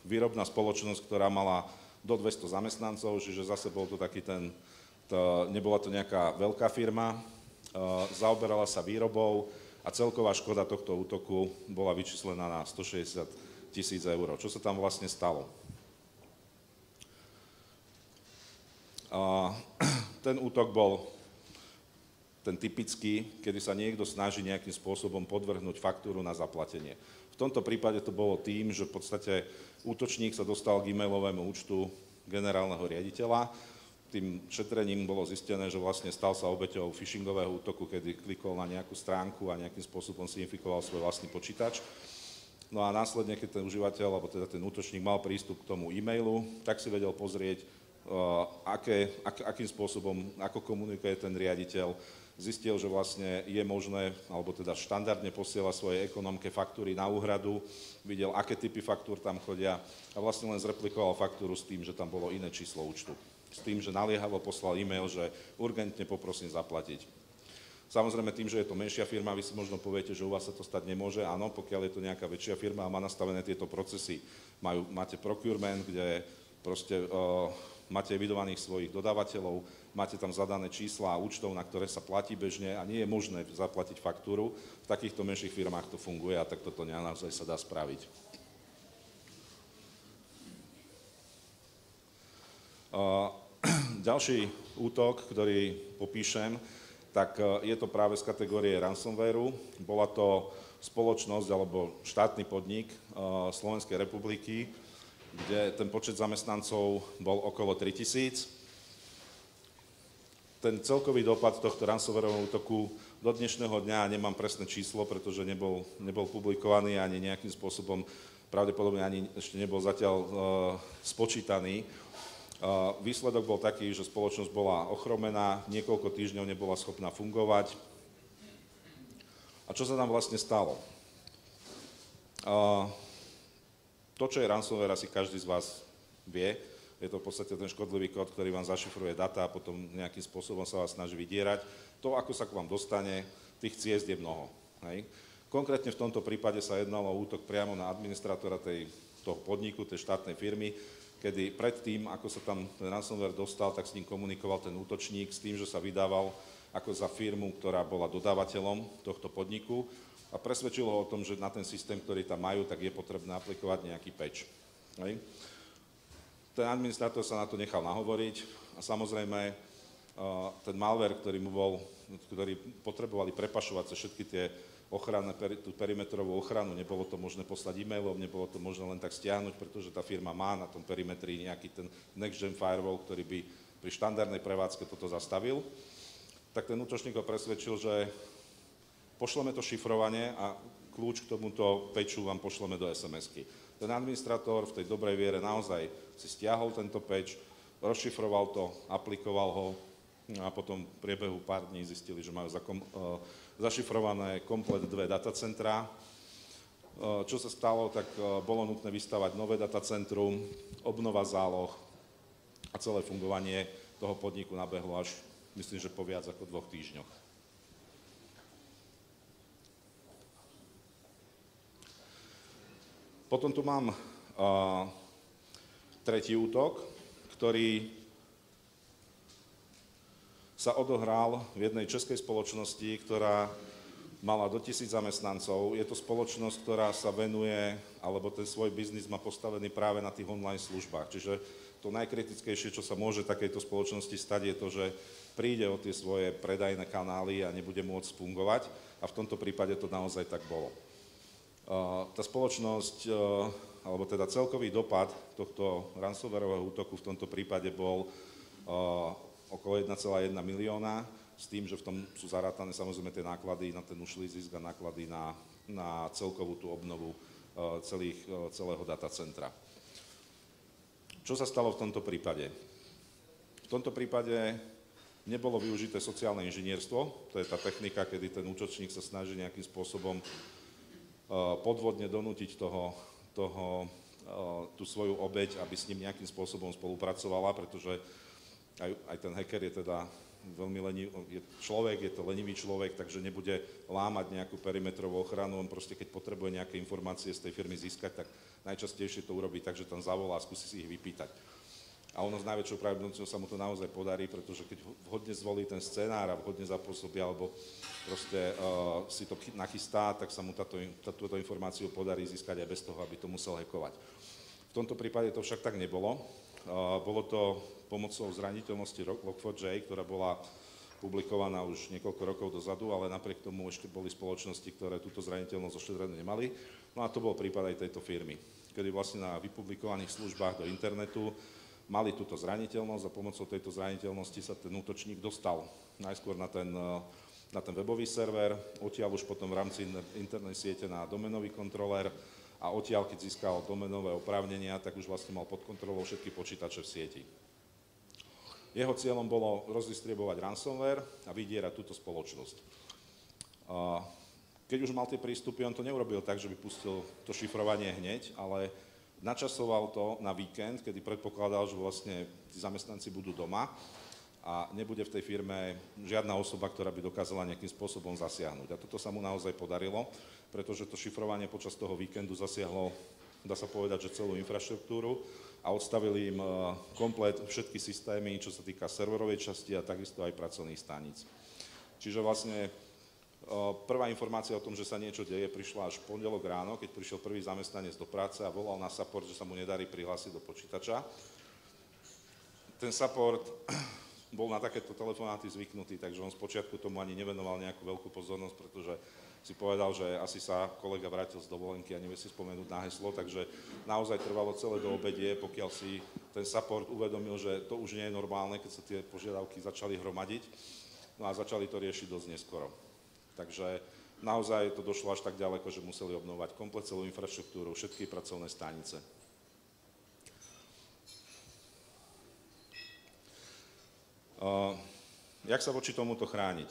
výrobná spoločnosť, ktorá mala do 200 zamestnancov, čiže zase bol to taký nebola to nejaká veľká firma, zaoberala sa výrobou a celková škoda tohto útoku bola vyčíslená na 160 000 eur. Čo sa tam vlastne stalo? Ten útok bol ten typický, kedy sa niekto snaží nejakým spôsobom podvrhnúť faktúru na zaplatenie. V tomto prípade to bolo tým, že v podstate útočník sa dostal k e-mailovému účtu generálneho riaditeľa. Tým šetrením bolo zistené, že vlastne stal sa obeťou phishingového útoku, kedy klikol na nejakú stránku a nejakým spôsobom si infikoval svoj vlastný počítač. No a následne, keď ten užívateľ, alebo teda ten útočník mal prístup k tomu e-mailu, tak si vedel pozrieť, akým spôsobom, ako komunikuje ten riaditeľ. Zistil, že vlastne je možné, alebo teda štandardne posiela svojej ekonomke faktúry na úhradu, videl, aké typy faktúr tam chodia a vlastne len zreplikoval faktúru s tým, že tam bolo iné číslo účtu. S tým, že naliehavo poslal e-mail, že urgentne poprosím zaplatiť. Samozrejme tým, že je to menšia firma, vy si možno poviete, že u vás sa to stať nemôže. Áno, pokiaľ je to nejaká väčšia firma a má nastavené tieto procesy, máte procurement, kde proste máte evidovaných svojich dodávateľov, máte tam zadané čísla a účtov, na ktoré sa platí bežne a nie je možné zaplatiť faktúru. V takýchto menších firmách to funguje a tak toto naozaj sa dá spraviť. Ďalší útok, ktorý popíšem, tak je to práve z kategórie ransomwareu. Bola to spoločnosť alebo štátny podnik Slovenskej republiky, kde ten počet zamestnancov bol okolo 3000. Ten celkový dopad tohto ransomwareového útoku do dnešného dňa nemám presné číslo, pretože nebol publikovaný ani nejakým spôsobom, pravdepodobne ani ešte nebol zatiaľ spočítaný. Výsledok bol taký, že spoločnosť bola ochromená, niekoľko týždňov nebola schopná fungovať. A čo sa tam vlastne stalo? To, čo je ransomware, asi každý z vás vie. Je to v podstate ten škodlivý kód, ktorý vám zašifruje data a potom nejakým spôsobom sa vás snaží vydierať. To, ako sa k vám dostane, tých ciest je mnoho. Hej. Konkrétne v tomto prípade sa jednalo o útok priamo na administrátora toho podniku, tej štátnej firmy, kedy predtým, ako sa tam ten ransomware dostal, tak s ním komunikoval ten útočník s tým, že sa vydával ako za firmu, ktorá bola dodávateľom tohto podniku a presvedčilo ho o tom, že na ten systém, ktorý tam majú, tak je potrebné aplikovať nejaký patch. Hej. Ten administrátor sa na to nechal nahovoriť a samozrejme ten malware, ktorý potrebovali prepašovať cez všetky tie tú perimetrovú ochranu, nebolo to možné poslať e-mailom, nebolo to možné len tak stiahnuť, pretože tá firma má na tom perimetri nejaký ten next-gen firewall, ktorý by pri štandardnej prevádzke toto zastavil. Tak ten útočník ho presvedčil, že pošleme to šifrovanie a kľúč k tomuto patchu vám pošleme do SMS-ky. Ten administrátor v tej dobrej viere naozaj si stiahol tento patch, rozšifroval to, aplikoval ho a potom v priebehu pár dní zistili, že majú zašifrované komplet 2 datacentrá. Čo sa stalo, tak bolo nutné vystavať nové datacentrum, obnova záloh a celé fungovanie toho podniku nabehlo až, myslím, že po viac ako 2 týždňoch. Potom tu mám tretí útok, ktorý sa odohral v jednej českej spoločnosti, ktorá mala do 1000 zamestnancov. Je to spoločnosť, ktorá sa venuje, alebo ten svoj biznis má postavený práve na tých online službách. Čiže to najkritickejšie, čo sa môže takejto spoločnosti stať, je to, že príde o tie svoje predajné kanály a nebude môcť fungovať. A v tomto prípade to naozaj tak bolo. Tá spoločnosť, alebo teda celkový dopad tohto ransomwareového útoku v tomto prípade bol okolo 1,1 milióna, s tým, že v tom sú zarátané samozrejme tie náklady na ten ušlý zisk a náklady na celkovú tú obnovu celého datacentra. Čo sa stalo v tomto prípade? V tomto prípade nebolo využité sociálne inžinierstvo, to je tá technika, kedy ten útočník sa snaží nejakým spôsobom podvodne donútiť tú svoju obeť, aby s ním nejakým spôsobom spolupracovala, pretože aj ten hacker je teda veľmi lenivý človek, je to lenivý človek, takže nebude lámať nejakú perimetrovú ochranu, on proste keď potrebuje nejaké informácie z tej firmy získať, tak najčastejšie to urobí tak, že tam zavolá a skúsi si ich vypýtať. a ono s najväčšou pravdepodobnosťou sa mu to naozaj podarí, pretože keď vhodne zvolí ten scenár a vhodne zapôsobí, alebo proste si to nachystá, tak sa mu túto informáciu podarí získať aj bez toho, aby to musel hackovať. V tomto prípade to však tak nebolo. Bolo to pomocou zraniteľnosti Log4j, ktorá bola publikovaná už niekoľko rokov dozadu, ale napriek tomu ešte boli spoločnosti, ktoré túto zraniteľnosť ošetrenú nemali. No a to bol prípad aj tejto firmy, kedy vlastne na vypublikovaných službách do internetu mali túto zraniteľnosť a pomocou tejto zraniteľnosti sa ten útočník dostal najskôr na ten webový server, odtiaľ už potom v rámci internej siete na domenový kontroler a odtiaľ, keď získal domenové oprávnenia, tak už vlastne mal pod kontrolou všetky počítače v sieti. Jeho cieľom bolo rozdistribuovať ransomware a vydierať túto spoločnosť. Keď už mal tie prístupy, on to neurobil tak, že by pustil to šifrovanie hneď, ale načasoval to na víkend, kedy predpokladal, že vlastne tí zamestnanci budú doma a nebude v tej firme žiadna osoba, ktorá by dokázala nejakým spôsobom zasiahnuť. A toto sa mu naozaj podarilo, pretože to šifrovanie počas toho víkendu zasiahlo, dá sa povedať, že celú infraštruktúru a odstavili im komplet všetky systémy, čo sa týka serverovej časti a takisto aj pracovných staníc. Čiže vlastne prvá informácia o tom, že sa niečo deje, prišla až v pondelok ráno, keď prišiel prvý zamestnanec do práce a volal na support, že sa mu nedarí prihlásiť do počítača. Ten support bol na takéto telefonáty zvyknutý, takže on spočiatku tomu ani nevenoval nejakú veľkú pozornosť, pretože si povedal, že asi sa kolega vrátil z dovolenky a nevie si spomenúť na heslo, takže naozaj trvalo celé do obedie, pokiaľ si ten support uvedomil, že to už nie je normálne, keď sa tie požiadavky začali hromadiť, no a začali to riešiť dosť neskoro. Takže naozaj to došlo až tak ďaleko, že museli obnovať komplet celú infraštruktúru, všetky pracovné stanice. Jak sa voči tomuto chrániť?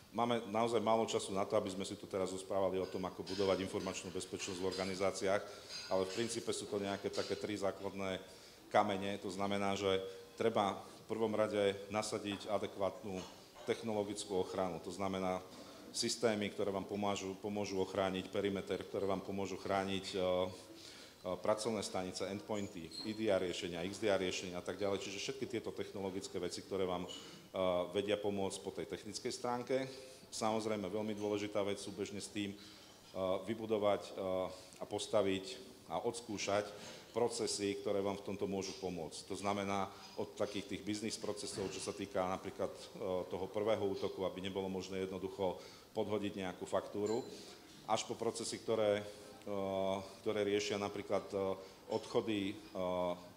Máme naozaj málo času na to, aby sme si tu teraz rozprávali o tom, ako budovať informačnú bezpečnosť v organizáciách, ale v princípe sú to nejaké také 3 základné kamene. To znamená, že treba v prvom rade nasadiť adekvátnu technologickú ochranu. To znamená systémy, ktoré vám pomôžu ochrániť perimeter, ktoré vám pomôžu chrániť pracovné stanice, endpointy, EDR riešenia, XDR riešenia a tak ďalej. Čiže všetky tieto technologické veci, ktoré vám vedia pomôcť po tej technickej stránke. Samozrejme, veľmi dôležitá vec súbežne s tým vybudovať a postaviť a odskúšať procesy, ktoré vám v tomto môžu pomôcť. To znamená od takých tých biznis procesov, čo sa týka napríklad toho prvého útoku, aby nebolo možné jednoducho podhodiť nejakú faktúru, až po procesy, ktoré riešia napríklad odchody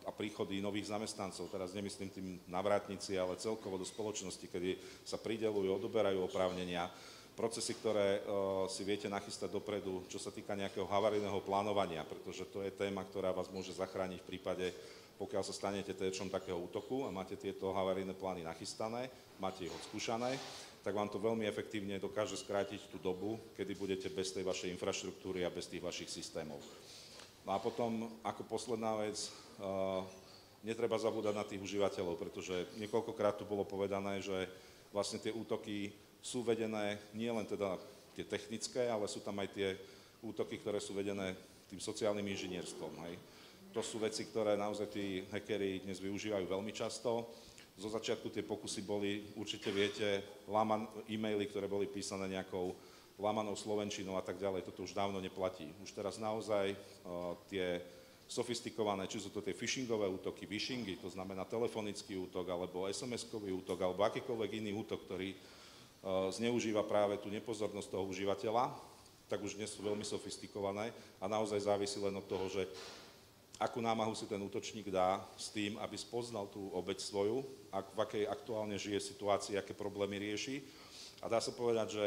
a príchody nových zamestnancov. Teraz nemyslím tým navrátnici, ale celkovo do spoločnosti, kedy sa prideľujú, odoberajú oprávnenia. Procesy, ktoré si viete nachystať dopredu, čo sa týka nejakého havarijného plánovania, pretože to je téma, ktorá vás môže zachrániť v prípade, pokiaľ sa stanete terčom takého útoku a máte tieto havarijné plány nachystané, máte ich odskúšané, tak vám to veľmi efektívne dokáže skrátiť tú dobu, kedy budete bez tej vašej infraštruktúry a bez tých vašich systémov. No a potom, ako posledná vec, netreba zabúdať na tých užívateľov, pretože niekoľkokrát tu bolo povedané, že vlastne tie útoky sú vedené nie len teda tie technické, ale sú tam aj tie útoky, ktoré sú vedené tým sociálnym inžinierstvom. Hej. To sú veci, ktoré naozaj tí hackeri dnes využívajú veľmi často. Zo začiatku tie pokusy boli, určite viete, e-maily, ktoré boli písané nejakou lamanou slovenčinou a tak ďalej. Toto už dávno neplatí. Už teraz naozaj tie sofistikované, či sú to tie phishingové útoky, phishingy, to znamená telefonický útok, alebo SMS-kový útok, alebo akýkoľvek iný útok, ktorý zneužíva práve tú nepozornosť toho užívateľa, tak už dnes sú veľmi sofistikované a naozaj závisí len od toho, že akú námahu si ten útočník dá s tým, aby spoznal tú obeť svoju, v akej aktuálne žije situácii, aké problémy rieši. A dá sa povedať, že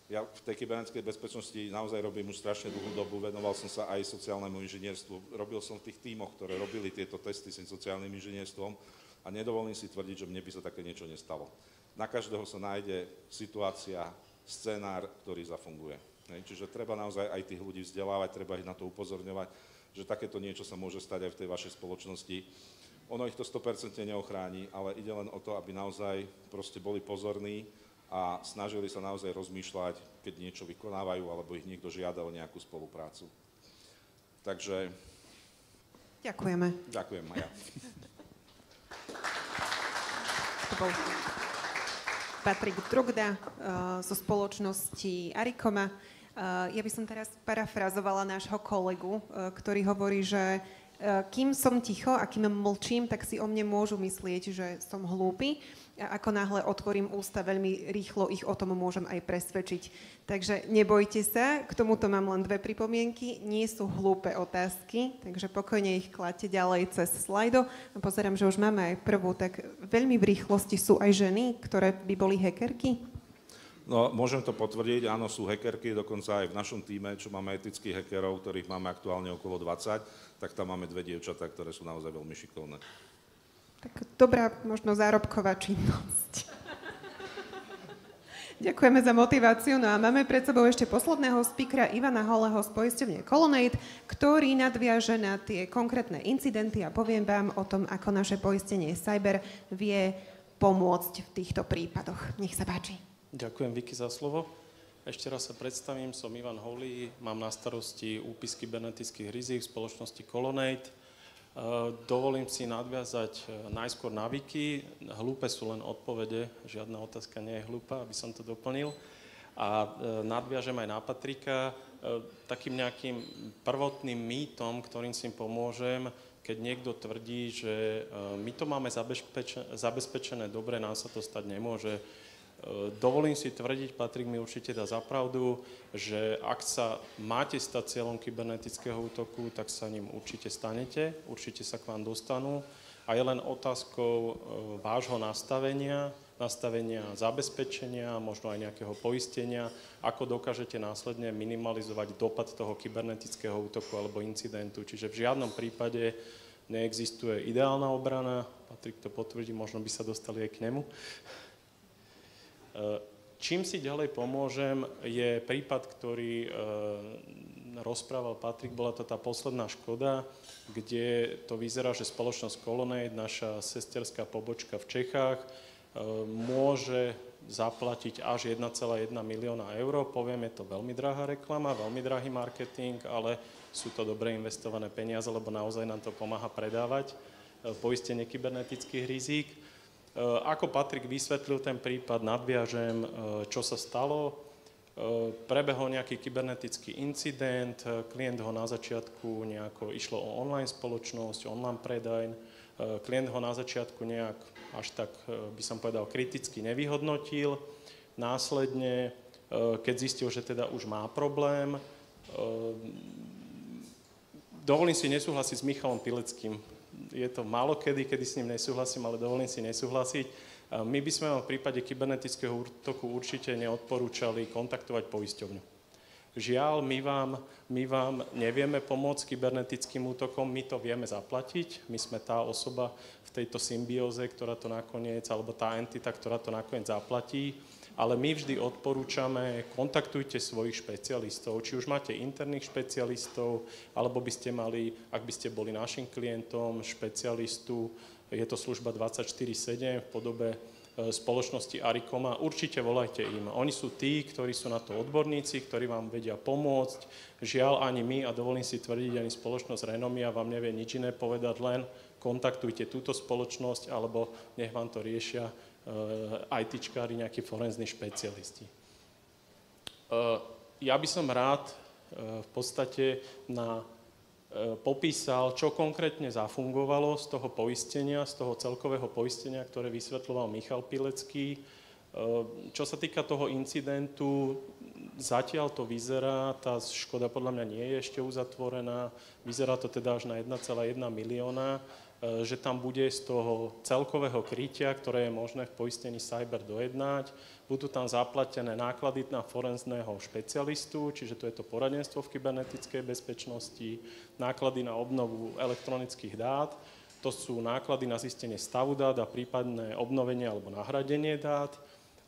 ja v tej kybernetickej bezpečnosti naozaj robím už strašne dlhú dobu, venoval som sa aj sociálnemu inžinierstvu, robil som v tých tímoch, ktoré robili tieto testy s sociálnym inžinierstvom a nedovolím si tvrdiť, že mne by sa také niečo nestalo. Na každého sa nájde situácia, scenár, ktorý zafunguje. Čiže treba naozaj aj tých ľudí vzdelávať, treba ich na to upozorňovať, že takéto niečo sa môže stať aj v tej vašej spoločnosti. Ono ich to 100% neochráni, ale ide len o to, aby naozaj proste boli pozorní a snažili sa naozaj rozmýšľať, keď niečo vykonávajú, alebo ich niekto žiada o nejakú spoluprácu. Takže... Ďakujeme. Ďakujem, Maja. To bol Patrik Drogda zo spoločnosti Arikoma. Ja by som teraz parafrazovala nášho kolegu, ktorý hovorí, že kým som ticho a kým mlčím, tak si o mne môžu myslieť, že som hlúpy. A ako náhle otvorím ústa, veľmi rýchlo ich o tom môžem aj presvedčiť. Takže nebojte sa, k tomuto mám len 2 pripomienky. Nie sú hlúpe otázky, takže pokojne ich kladte ďalej cez slajdo. A pozerám, že už máme aj prvú, tak veľmi v rýchlosti sú aj ženy, ktoré by boli hackerky? No, môžem to potvrdiť, áno, sú hackerky, dokonca aj v našom týme, čo máme etických hackerov, ktorých máme aktuálne okolo 20, tak tam máme 2 dievčatá, ktoré sú naozaj veľmi šikovné. Tak dobrá, možno zárobková činnosť. Ďakujeme za motiváciu. No a máme pred sebou ešte posledného speakera Ivana Holeho z poisťovne Colonnade, ktorý nadviaže na tie konkrétne incidenty a poviem vám o tom, ako naše poistenie Cyber vie pomôcť v týchto prípadoch. Nech sa páči. Ďakujem, Vicky, za slovo. Ešte raz sa predstavím, som Ivan Holý, mám na starosti úpis kybernetických rizík v spoločnosti Colonnade. Dovolím si nadviazať najskôr na Vicky. Hlúpe sú len odpovede, žiadna otázka nie je hlúpa, aby som to doplnil. A nadviažem aj na Patrika takým nejakým prvotným mýtom, ktorým si pomôžem, keď niekto tvrdí, že my to máme zabezpečené dobre, nám sa to stať nemôže. Dovolím si tvrdiť, Patrik mi určite dá za pravdu, že ak sa máte stať cieľom kybernetického útoku, tak sa ním určite stanete, určite sa k vám dostanú a je len otázkou vášho nastavenia zabezpečenia, možno aj nejakého poistenia, ako dokážete následne minimalizovať dopad toho kybernetického útoku alebo incidentu. Čiže v žiadnom prípade neexistuje ideálna obrana, Patrik to potvrdí, možno by sa dostali aj k nemu. Čím si ďalej pomôžem, je prípad, ktorý rozprával Patrik, bola to tá posledná škoda, kde to vyzerá, že spoločnosť Colonnade, naša sesterská pobočka v Čechách, môže zaplatiť až 1,1 milióna eur. Poviem, je to veľmi drahá reklama, veľmi drahý marketing, ale sú to dobre investované peniaze, lebo naozaj nám to pomáha predávať poistenie kybernetických rizík. Ako Patrik vysvetlil ten prípad, nadviažem, čo sa stalo. Prebehol nejaký kybernetický incident, klient ho na začiatku nejako, išlo o online spoločnosť, online predaj, klient ho na začiatku nejak až tak, by som povedal, kriticky nevyhodnotil. Následne, keď zistil, že teda už má problém, dovolím si nesúhlasiť s Michalom Pileckým. Je to málo kedy s ním nesúhlasím, ale dovolím si nesúhlasiť. My by sme v prípade kybernetického útoku určite neodporúčali kontaktovať poisťovňu. Žiaľ, my vám nevieme pomôcť kybernetickým útokom, my to vieme zaplatiť. My sme tá osoba v tejto symbióze, ktorá to nakoniec, alebo tá entita, ktorá to nakoniec zaplatí. Ale my vždy odporúčame, kontaktujte svojich špecialistov, či už máte interných špecialistov, alebo by ste mali, ak by ste boli našim klientom, špecialistu, je to služba 24/7 v podobe spoločnosti Arikoma, určite volajte im. Oni sú tí, ktorí sú na to odborníci, ktorí vám vedia pomôcť. Žiaľ, ani my, a dovolím si tvrdiť, ani spoločnosť Renomia vám nevie nič iné povedať, len kontaktujte túto spoločnosť, alebo nech vám to riešia ITčkári, nejakí forenzní špecialisti. Ja by som rád v podstate popísal, čo konkrétne zafungovalo z toho poistenia, z toho celkového poistenia, ktoré vysvetľoval Michal Pilecký. Čo sa týka toho incidentu, zatiaľ to vyzerá, tá škoda podľa mňa nie je ešte uzatvorená, vyzerá to teda až na 1,1 milióna, že tam bude z toho celkového krytia, ktoré je možné v poistení Cyber dojednať, budú tam zaplatené náklady na forenzného špecialistu, čiže to je to poradenstvo v kybernetickej bezpečnosti, náklady na obnovu elektronických dát, to sú náklady na zistenie stavu dát a prípadné obnovenie alebo nahradenie dát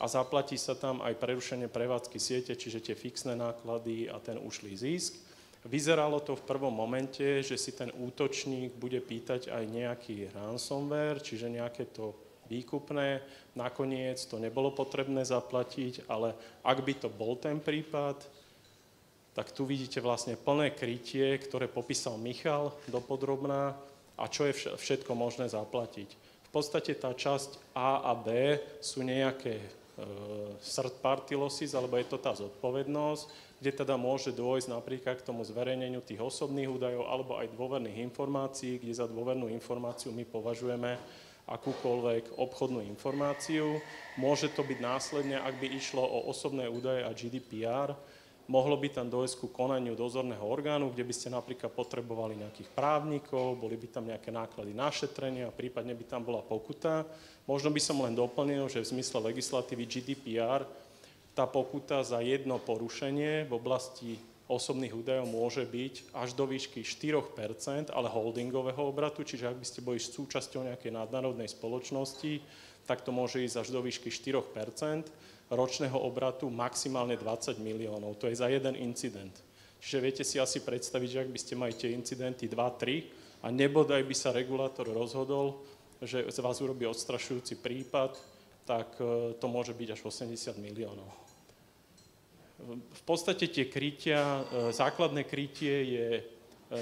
a zaplatí sa tam aj prerušenie prevádzky siete, čiže tie fixné náklady a ten ušlý zisk. Vyzeralo to v prvom momente, že si ten útočník bude pýtať aj nejaký ransomware, čiže nejaké to výkupné. Nakoniec to nebolo potrebné zaplatiť, ale ak by to bol ten prípad, tak tu vidíte vlastne plné krytie, ktoré popísal Michal dopodrobná a čo je všetko možné zaplatiť. V podstate tá časť A a B sú nejaké third party losses, alebo je to tá zodpovednosť, kde teda môže dôjsť napríklad k tomu zverejneniu tých osobných údajov alebo aj dôverných informácií, kde za dôvernú informáciu my považujeme akúkoľvek obchodnú informáciu. Môže to byť následne, ak by išlo o osobné údaje a GDPR, mohlo by tam dôjsť ku konaniu dozorného orgánu, kde by ste napríklad potrebovali nejakých právnikov, boli by tam nejaké náklady na šetrenie a prípadne by tam bola pokuta. Možno by som len doplnil, že v zmysle legislatívy GDPR tá pokuta za jedno porušenie v oblasti osobných údajov môže byť až do výšky 4%, ale holdingového obratu, čiže ak by ste boli súčasťou nejakej nadnárodnej spoločnosti, tak to môže ísť až do výšky 4% ročného obratu, maximálne 20 miliónov. To je za jeden incident. Čiže viete si asi predstaviť, že ak by ste mali tie incidenty 2-3 a nebodaj by sa regulátor rozhodol, že z vás urobí odstrašujúci prípad, tak to môže byť až 80 miliónov. V podstate tie krytia, základné krytie je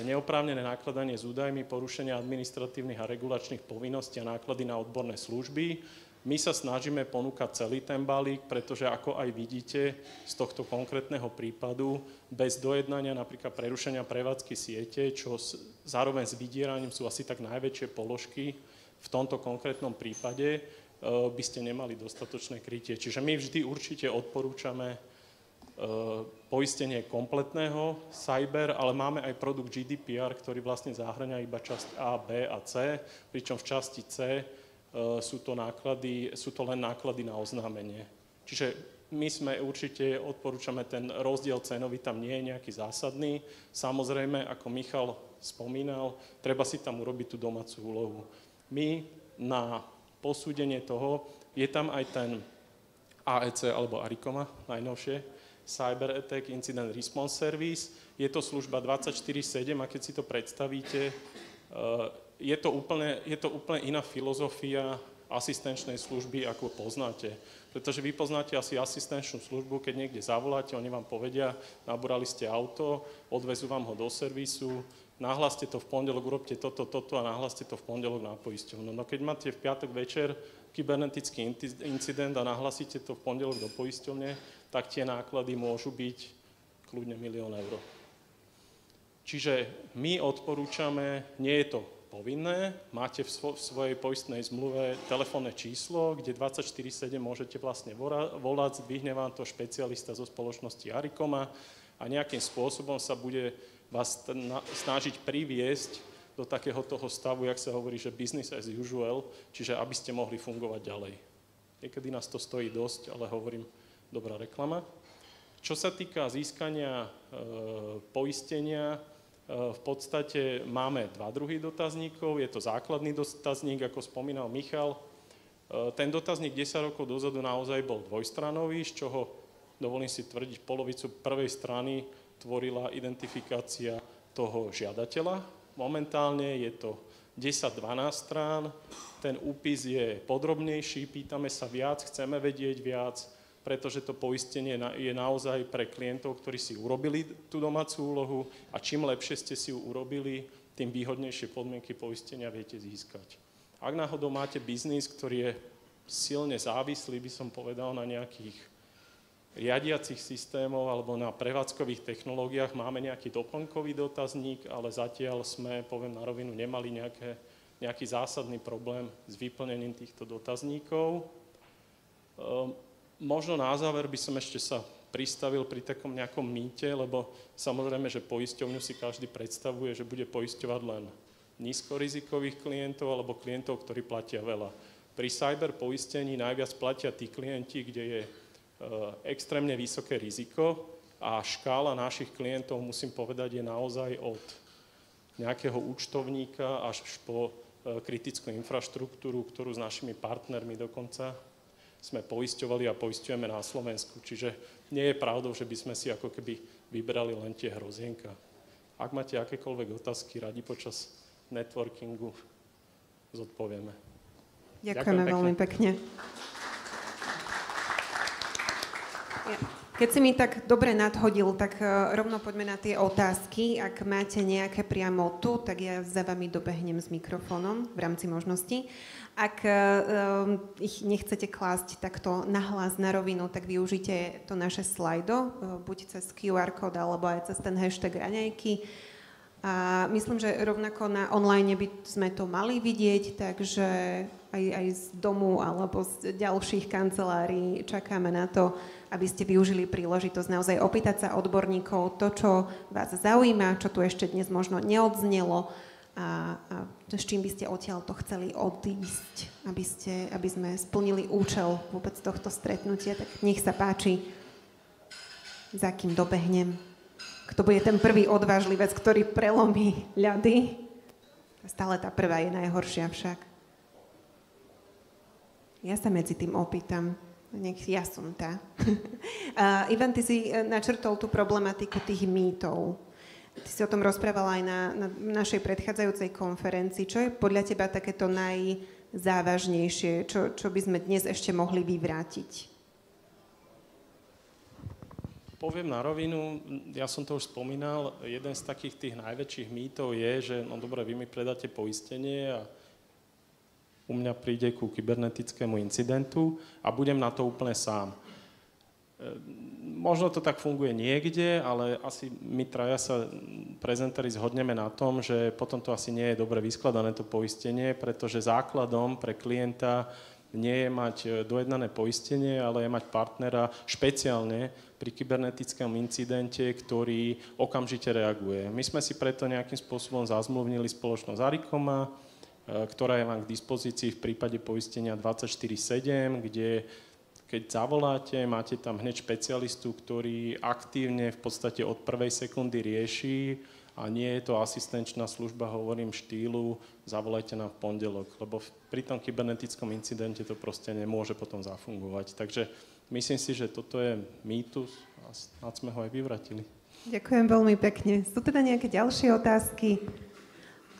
neoprávnené nakladanie s údajmi, porušenia administratívnych a regulačných povinností a náklady na odborné služby. My sa snažíme ponúkať celý ten balík, pretože ako aj vidíte z tohto konkrétneho prípadu, bez dojednania napríklad prerušenia prevádzky siete, čo zároveň s vydieraním sú asi tak najväčšie položky v tomto konkrétnom prípade, by ste nemali dostatočné krytie. Čiže my vždy určite odporúčame poistenie kompletného cyber, ale máme aj produkt GDPR, ktorý vlastne zahŕňa iba časť A, B a C, pričom v časti C sú to len náklady na oznámenie. Čiže my určite odporúčame ten rozdiel cenový, tam nie je nejaký zásadný. Samozrejme, ako Michal spomínal, treba si tam urobiť tú domácu úlohu. My na posúdenie toho, je tam aj ten AEC alebo ARICOMA, najnovšie, Cyber Attack Incident Response Service. Je to služba 24/7 a keď si to predstavíte, je to úplne iná filozofia asistenčnej služby, ako poznáte. Pretože vy poznáte asi asistenčnú službu, keď niekde zavoláte, oni vám povedia, nabúrali ste auto, odvezú vám ho do servisu, nahláste to v pondelok, urobte toto a nahláste to v pondelok na poisťovnu. No keď máte v piatok večer kybernetický incident a nahlásite to v pondelok do poisťovne, tak tie náklady môžu byť kľudne 1 000 000 eur. Čiže my odporúčame, nie je to povinné, máte v svojej poistnej zmluve telefónne číslo, kde 24/7 môžete vlastne volať, zdvihne vám to špecialista zo spoločnosti ARICOMA a nejakým spôsobom sa bude vás snažiť priviesť do takého toho stavu, jak sa hovorí, že business as usual, čiže aby ste mohli fungovať ďalej. Niekedy nás to stojí dosť, ale hovorím, dobrá reklama. Čo sa týka získania poistenia, v podstate máme 2 druhy dotazníkov. Je to základný dotazník, ako spomínal Michal. Ten dotazník 10 rokov dozadu naozaj bol dvojstranový, z čoho, dovolím si tvrdiť, polovicu prvej strany tvorila identifikácia toho žiadateľa. Momentálne je to 10-12 strán. Ten úpis je podrobnejší, pýtame sa viac, chceme vedieť viac, pretože to poistenie je naozaj pre klientov, ktorí si urobili tú domácu úlohu a čím lepšie ste si ju urobili, tým výhodnejšie podmienky poistenia viete získať. Ak náhodou máte biznis, ktorý je silne závislý, by som povedal, na nejakých riadiacich systémov alebo na prevádzkových technológiách, máme nejaký doplnkový dotazník, ale zatiaľ sme, poviem na rovinu, nemali nejaký zásadný problém s vyplnením týchto dotazníkov. Možno na záver by som ešte sa pristavil pri takom nejakom mýte, lebo samozrejme, že poisťovňu si každý predstavuje, že bude poisťovať len nízkorizikových klientov alebo klientov, ktorí platia veľa. Pri cyber poistení najviac platia tí klienti, kde je extrémne vysoké riziko a škála našich klientov, musím povedať, je naozaj od nejakého účtovníka až po kritickú infraštruktúru, ktorú s našimi partnermi dokonca sme poisťovali a poisťujeme na Slovensku. Čiže nie je pravdou, že by sme si ako keby vybrali len tie hrozienka. Ak máte akékoľvek otázky, radi počas networkingu zodpovieme. Ďakujeme veľmi pekne. Keď si mi tak dobre nadhodil, tak rovno poďme na tie otázky. Ak máte nejaké priamo tu, tak ja za vami dobehnem s mikrofónom v rámci možností. Ak ich nechcete klásť takto nahlas na rovinu, tak využite to naše slajdo, buď cez QR kód, alebo aj cez ten hashtag raňajky. A myslím, že rovnako na online by sme to mali vidieť, takže aj z domu alebo z ďalších kancelárií čakáme na to, aby ste využili príležitosť naozaj opýtať sa odborníkov to, čo vás zaujíma, čo tu ešte dnes možno neodznelo a s čím by ste odtiaľto chceli odísť, aby sme splnili účel vôbec tohto stretnutia. Tak nech sa páči, za kým dobehnem. Kto bude ten prvý odvážlivec, ktorý prelomí ľady? Stále tá prvá je najhoršia však. Ja sa medzi tým opýtam. Nech ja som tá. Ivan, ty si načrtol tú problematiku tých mýtov. Ty si o tom rozprávala aj na našej predchádzajúcej konferencii. Čo je podľa teba takéto najzávažnejšie, čo by sme dnes ešte mohli vyvrátiť? Poviem na rovinu, ja som to už spomínal, jeden z takých tých najväčších mýtov je, že no dobre, vy mi predáte poistenie a u mňa príde ku kybernetickému incidentu a budem na to úplne sám. Možno to tak funguje niekde, ale asi my traja sa prezentári zhodneme na tom, že potom to asi nie je dobre vyskladané to poistenie, pretože základom pre klienta nie je mať dojednané poistenie, ale je mať partnera špeciálne pri kybernetickom incidente, ktorý okamžite reaguje. My sme si preto nejakým spôsobom zazmluvnili spoločnosť Arikoma, ktorá je vám k dispozícii v prípade poistenia 24/7, kde keď zavoláte, máte tam hneď špecialistu, ktorý aktívne v podstate od prvej sekundy rieši a nie je to asistenčná služba, hovorím štýlu, zavolajte nám v pondelok, lebo pri tom kybernetickom incidente to proste nemôže potom zafungovať. Takže myslím si, že toto je mýtus a snad sme ho aj vyvratili. Ďakujem veľmi pekne. Sú teda nejaké ďalšie otázky?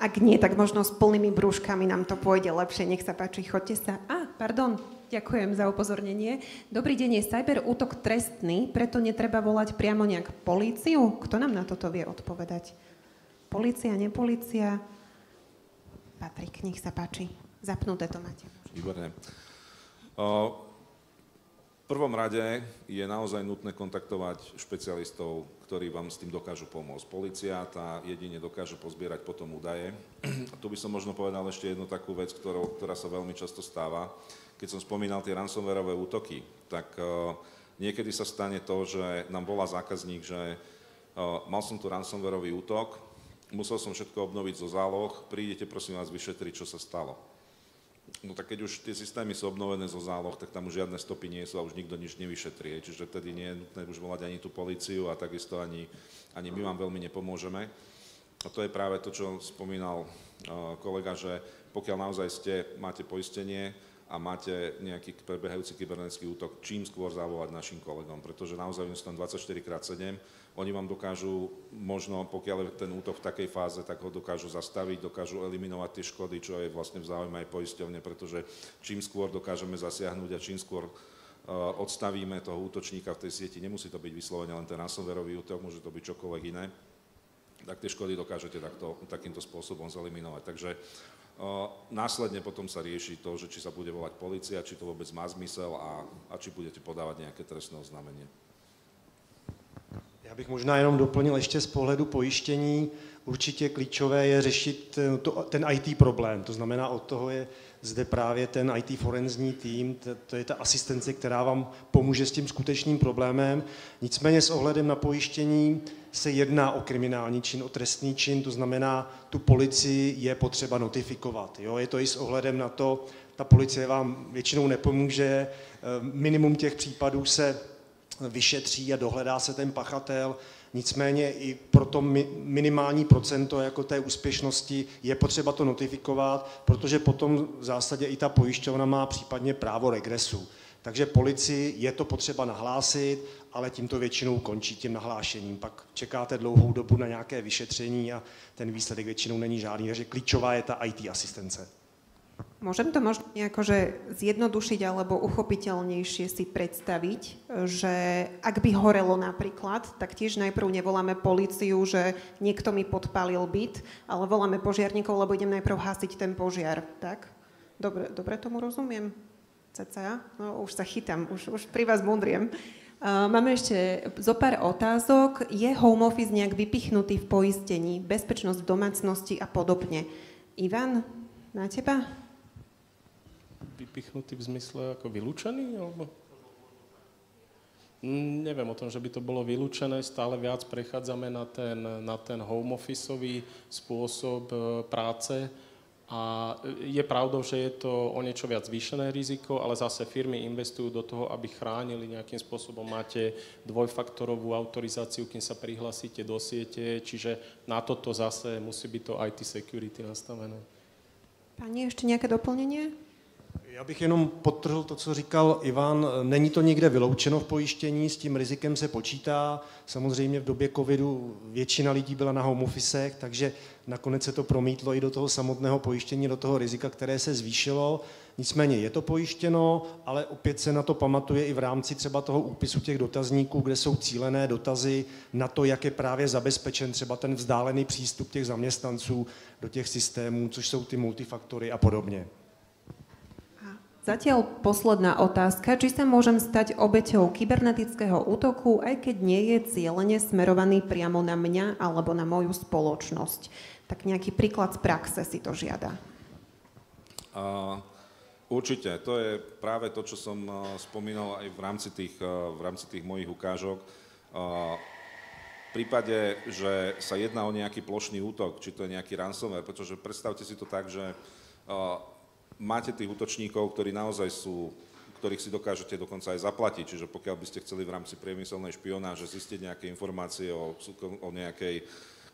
Ak nie, tak možno s plnými brúškami nám to pôjde lepšie. Nech sa páči, choďte sa. Pardon, ďakujem za upozornenie. Dobrý deň, je cyberútok trestný, preto netreba volať priamo nejak políciu? Kto nám na toto vie odpovedať? Polícia, nepolícia? Patrik, nech sa páči. Zapnuté to máte. Výborne. V prvom rade je naozaj nutné kontaktovať špecialistov, ktorí vám s tým dokážu pomôcť. Polícia tá jedine dokáže pozbierať potom údaje. A tu by som možno povedal ešte jednu takú vec, ktorá sa veľmi často stáva. Keď som spomínal tie ransomwareové útoky, tak niekedy sa stane to, že nám volá zákazník, že mal som tu ransomwareový útok, musel som všetko obnoviť zo záloh, prídete prosím vás vyšetriť, čo sa stalo. No tak keď už tie systémy sú obnovené zo záloh, tak tam už žiadne stopy nie sú a už nikto nič nevyšetrí. Čiže vtedy nie je nutné už volať ani tú políciu a takisto ani my vám veľmi nepomôžeme. A to je práve to, čo spomínal kolega, že pokiaľ naozaj máte poistenie a máte nejaký prebiehajúci kybernetický útok, čím skôr zavolať našim kolegom, pretože naozaj sú tam 24x7, oni vám dokážu, možno pokiaľ je ten útok v takej fáze, tak ho dokážu zastaviť, dokážu eliminovať tie škody, čo je vlastne v záujme aj poisťovne, pretože čím skôr dokážeme zasiahnuť a čím skôr odstavíme toho útočníka v tej sieti, nemusí to byť vyslovene len ten ransomwareový útok, môže to byť čokoľvek iné, tak tie škody dokážete takýmto spôsobom zeliminovať. Takže následne potom sa rieši to, že či sa bude volať polícia, či to vôbec má zmysel a či budete podávať nejaké trestné oznámenie. Já bych možná jenom doplnil ještě z pohledu pojištění. Určitě klíčové je řešit ten IT problém. To znamená, od toho je zde právě ten IT forenzní tým, to je ta asistence, která vám pomůže s tím skutečným problémem. Nicméně s ohledem na pojištění se jedná o kriminální čin, o trestný čin, to znamená, tu policii je potřeba notifikovat. Jo? Je to i s ohledem na to, ta policie vám většinou nepomůže, minimum těch případů se vyšetří a dohledá se ten pachatel, nicméně i pro to minimální procento jako té úspěšnosti je potřeba to notifikovat, protože potom v zásadě i ta pojišťovna má případně právo regresu. Takže policii je to potřeba nahlásit, ale tím to většinou končí tím nahlášením. Pak čekáte dlouhou dobu na nějaké vyšetření a ten výsledek většinou není žádný, takže klíčová je ta IT asistence. Môžem to možno nejako zjednodušiť alebo uchopiteľnejšie si predstaviť, že ak by horelo napríklad, tak tiež najprv nevoláme políciu, že niekto mi podpálil byt, ale voláme požiarníkov, lebo idem najprv hasiť ten požiar, tak? Dobre tomu rozumiem? Cca? No už sa chytám, už pri vás múdriem. Máme ešte zo pár otázok. Je home office nejak vypichnutý v poistení, bezpečnosť v domácnosti a podobne? Ivan, na teba? Vypichnutý v zmysle ako vylúčený? Alebo... Neviem o tom, že by to bolo vylúčené. Stále viac prechádzame na ten home officeový spôsob práce. A je pravdou, že je to o niečo viac zvýšené riziko, ale zase firmy investujú do toho, aby chránili nejakým spôsobom. Máte dvojfaktorovú autorizáciu, kým sa prihlásite do siete, čiže na toto zase musí byť to IT security nastavené. Pani, ještě nějaké doplnění? Já bych jenom podtrhl to, co říkal Ivan. Není to někde vyloučeno v pojištění, s tím rizikem se počítá. Samozřejmě v době covidu většina lidí byla na home officech, takže nakonec se to promítlo i do toho samotného pojištění, do toho rizika, které se zvýšilo. Nicméně je to pojištěno, ale opět se na to pamatuje i v rámci třeba toho úpisu těch dotazníků, kde jsou cílené dotazy na to, jak je právě zabezpečen třeba ten vzdálený přístup těch zaměstnanců do těch systémů, což jsou ty multifaktory a podobně. Zatiaľ posledná otázka. Či sa môžem stať obeťou kybernetického útoku, aj keď nie je cieľene smerovaný priamo na mňa alebo na moju spoločnosť? Tak nejaký príklad z praxe si to žiada. Určite. To je práve to, čo som spomínal aj v rámci tých mojich ukážok. V prípade, že sa jedná o nejaký plošný útok, či to je nejaký ransomware, pretože predstavte si to tak, že máte tých útočníkov, ktorí naozaj sú, ktorých si dokážete dokonca aj zaplatiť. Čiže pokiaľ by ste chceli v rámci priemyselnej špionáže zistiť nejaké informácie o nejakej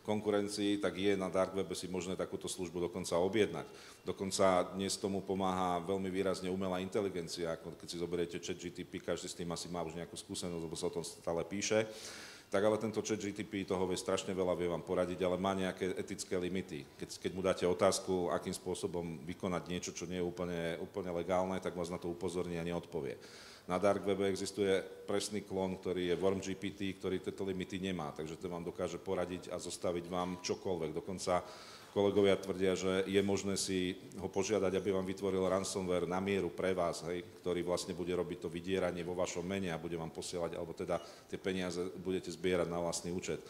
konkurencii, tak je na dark webe si možné takúto službu dokonca objednať. Dokonca dnes tomu pomáha veľmi výrazne umelá inteligencia, ako keď si zoberiete ChatGPT, každý s tým asi má už nejakú skúsenosť, lebo sa o tom stále píše. Tak ale tento ChatGPT toho vie strašne veľa, vie vám poradiť, ale má nejaké etické limity. Keď mu dáte otázku, akým spôsobom vykonať niečo, čo nie je úplne legálne, tak vás na to upozorní a neodpovie. Na dark webe existuje presný klon, ktorý je WormGPT, ktorý tieto limity nemá, takže to vám dokáže poradiť a zostaviť vám čokoľvek. Dokonca kolegovia tvrdia, že je možné si ho požiadať, aby vám vytvoril ransomware na mieru pre vás, hej, ktorý vlastne bude robiť to vydieranie vo vašom mene a bude vám posielať, alebo teda tie peniaze budete zbierať na vlastný účet.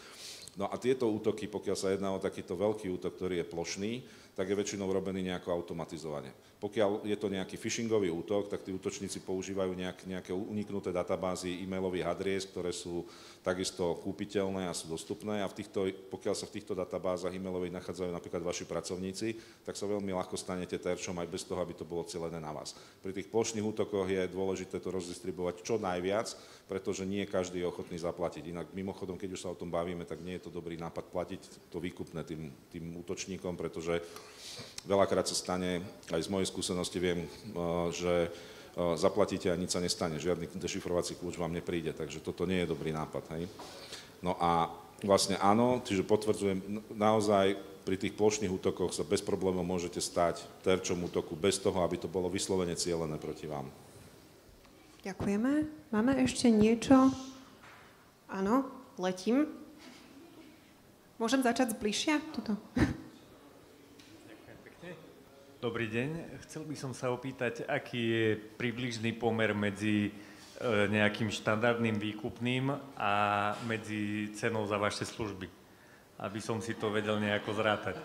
No a tieto útoky, pokiaľ sa jedná o takýto veľký útok, ktorý je plošný, tak je väčšinou robený nejako automatizovane. Pokiaľ je to nejaký phishingový útok, tak tí útočníci používajú nejaké uniknuté databázy e-mailových adries, ktoré sú takisto kúpiteľné a sú dostupné a pokiaľ sa v týchto databázach e-mailových nachádzajú napríklad vaši pracovníci, tak sa veľmi ľahko stanete terčom aj bez toho, aby to bolo celené na vás. Pri tých plošných útokoch je dôležité to rozdistribuovať čo najviac, pretože nie každý je ochotný zaplatiť. Inak mimochodom, keď už sa o tom bavíme, tak nie je to dobrý nápad platiť to výkupné tým útočníkom, pretože veľakrát sa stane, aj z mojej skúsenosti viem, že zaplatíte a nič sa nestane, žiadny dešifrovací kľúč vám nepríde, takže toto nie je dobrý nápad. Hej? No a vlastne áno, čiže potvrdzujem, naozaj pri tých plošných útokoch sa bez problémov môžete stať terčom útoku bez toho, aby to bolo vyslovene cielené proti vám. Ďakujeme. Máme ešte niečo? Áno, letím. Môžem začať zbližšia? Tuto. Dobrý deň. Chcel by som sa opýtať, aký je približný pomer medzi nejakým štandardným výkupným a medzi cenou za vaše služby, aby som si to vedel nejako zrátať.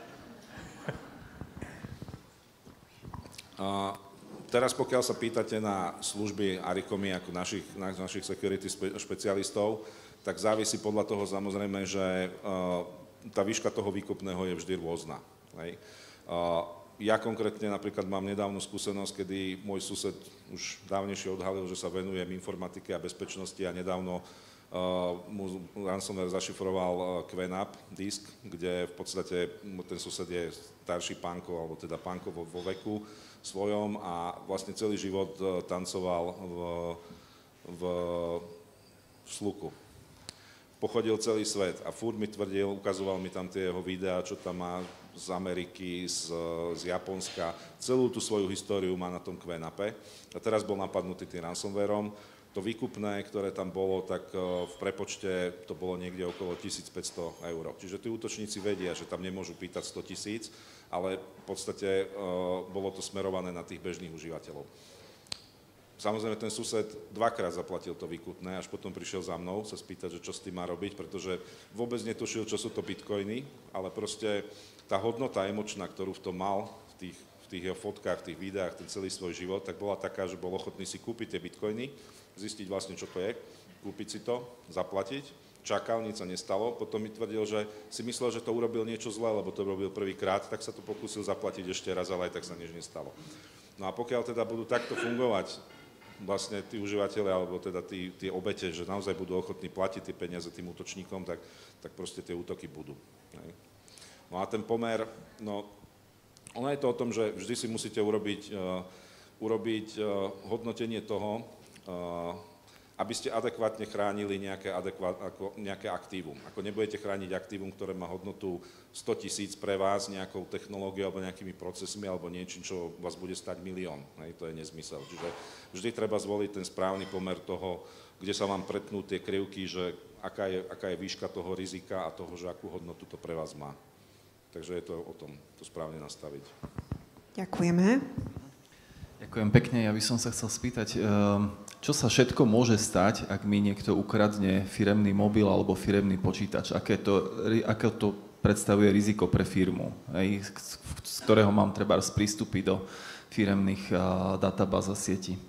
Teraz pokiaľ sa pýtate na služby Arikomy ako našich security špecialistov, tak závisí podľa toho samozrejme, že tá výška toho výkupného je vždy rôzna. Hej. Ja konkrétne napríklad mám nedávnu skúsenosť, kedy môj sused už dávnejšie odhalil, že sa venujem informatike a bezpečnosti a nedávno mu ransomware zašifroval QNAP disk, kde v podstate ten sused je starší pánko, alebo teda pánko vo veku svojom a vlastne celý život tancoval v sluku. Pochodil celý svet a furt mi tvrdil, ukazoval mi tam tie jeho videá, čo tam má, z Ameriky, z Japonska. Celú tú svoju históriu má na tom QNAP. A teraz bol napadnutý tým ransomwareom. To výkupné, ktoré tam bolo, tak v prepočte to bolo niekde okolo 1500 eur. Čiže tí útočníci vedia, že tam nemôžu pýtať 100 000, ale v podstate bolo to smerované na tých bežných užívateľov. Samozrejme, ten sused dvakrát zaplatil to výkupné, až potom prišiel za mnou sa spýtať, že čo s tým má robiť, pretože vôbec netušil, čo sú to bitcoiny, ale proste tá hodnota emočná, ktorú v tom mal, v tých jeho fotkách, v tých videách, ten celý svoj život, tak bola taká, že bol ochotný si kúpiť tie bitcoiny, zistiť vlastne, čo to je, kúpiť si to, zaplatiť, čakal, nič sa nestalo, potom mi tvrdil, že si myslel, že to urobil niečo zlé, lebo to robil prvýkrát, tak sa to pokúsil zaplatiť ešte raz, ale aj tak sa nič nestalo. No a pokiaľ teda budú takto fungovať vlastne tí užívateľe, alebo teda tie obete, že naozaj budú ochotní platiť tie peniaze tým útočníkom, tak proste tie útoky budú. No a ten pomer, no ono je to o tom, že vždy si musíte urobiť hodnotenie toho, aby ste adekvátne chránili nejaké aktívum. Ako nebudete chrániť aktívum, ktoré má hodnotu 100 000 pre vás nejakou technológiou alebo nejakými procesmi alebo niečím, čo vás bude stať 1 000 000. To je nezmysel. Čiže vždy treba zvoliť ten správny pomer toho, kde sa vám pretnú tie krivky, že aká je výška toho rizika a toho, že akú hodnotu to pre vás má. Takže je to o tom, to správne nastaviť. Ďakujeme. Ďakujem pekne. Ja by som sa chcel spýtať, čo sa všetko môže stať, ak mi niekto ukradne firemný mobil alebo firemný počítač? Aké to predstavuje riziko pre firmu, z ktorého mám trebárs prístupy do firemných databáz a sietí?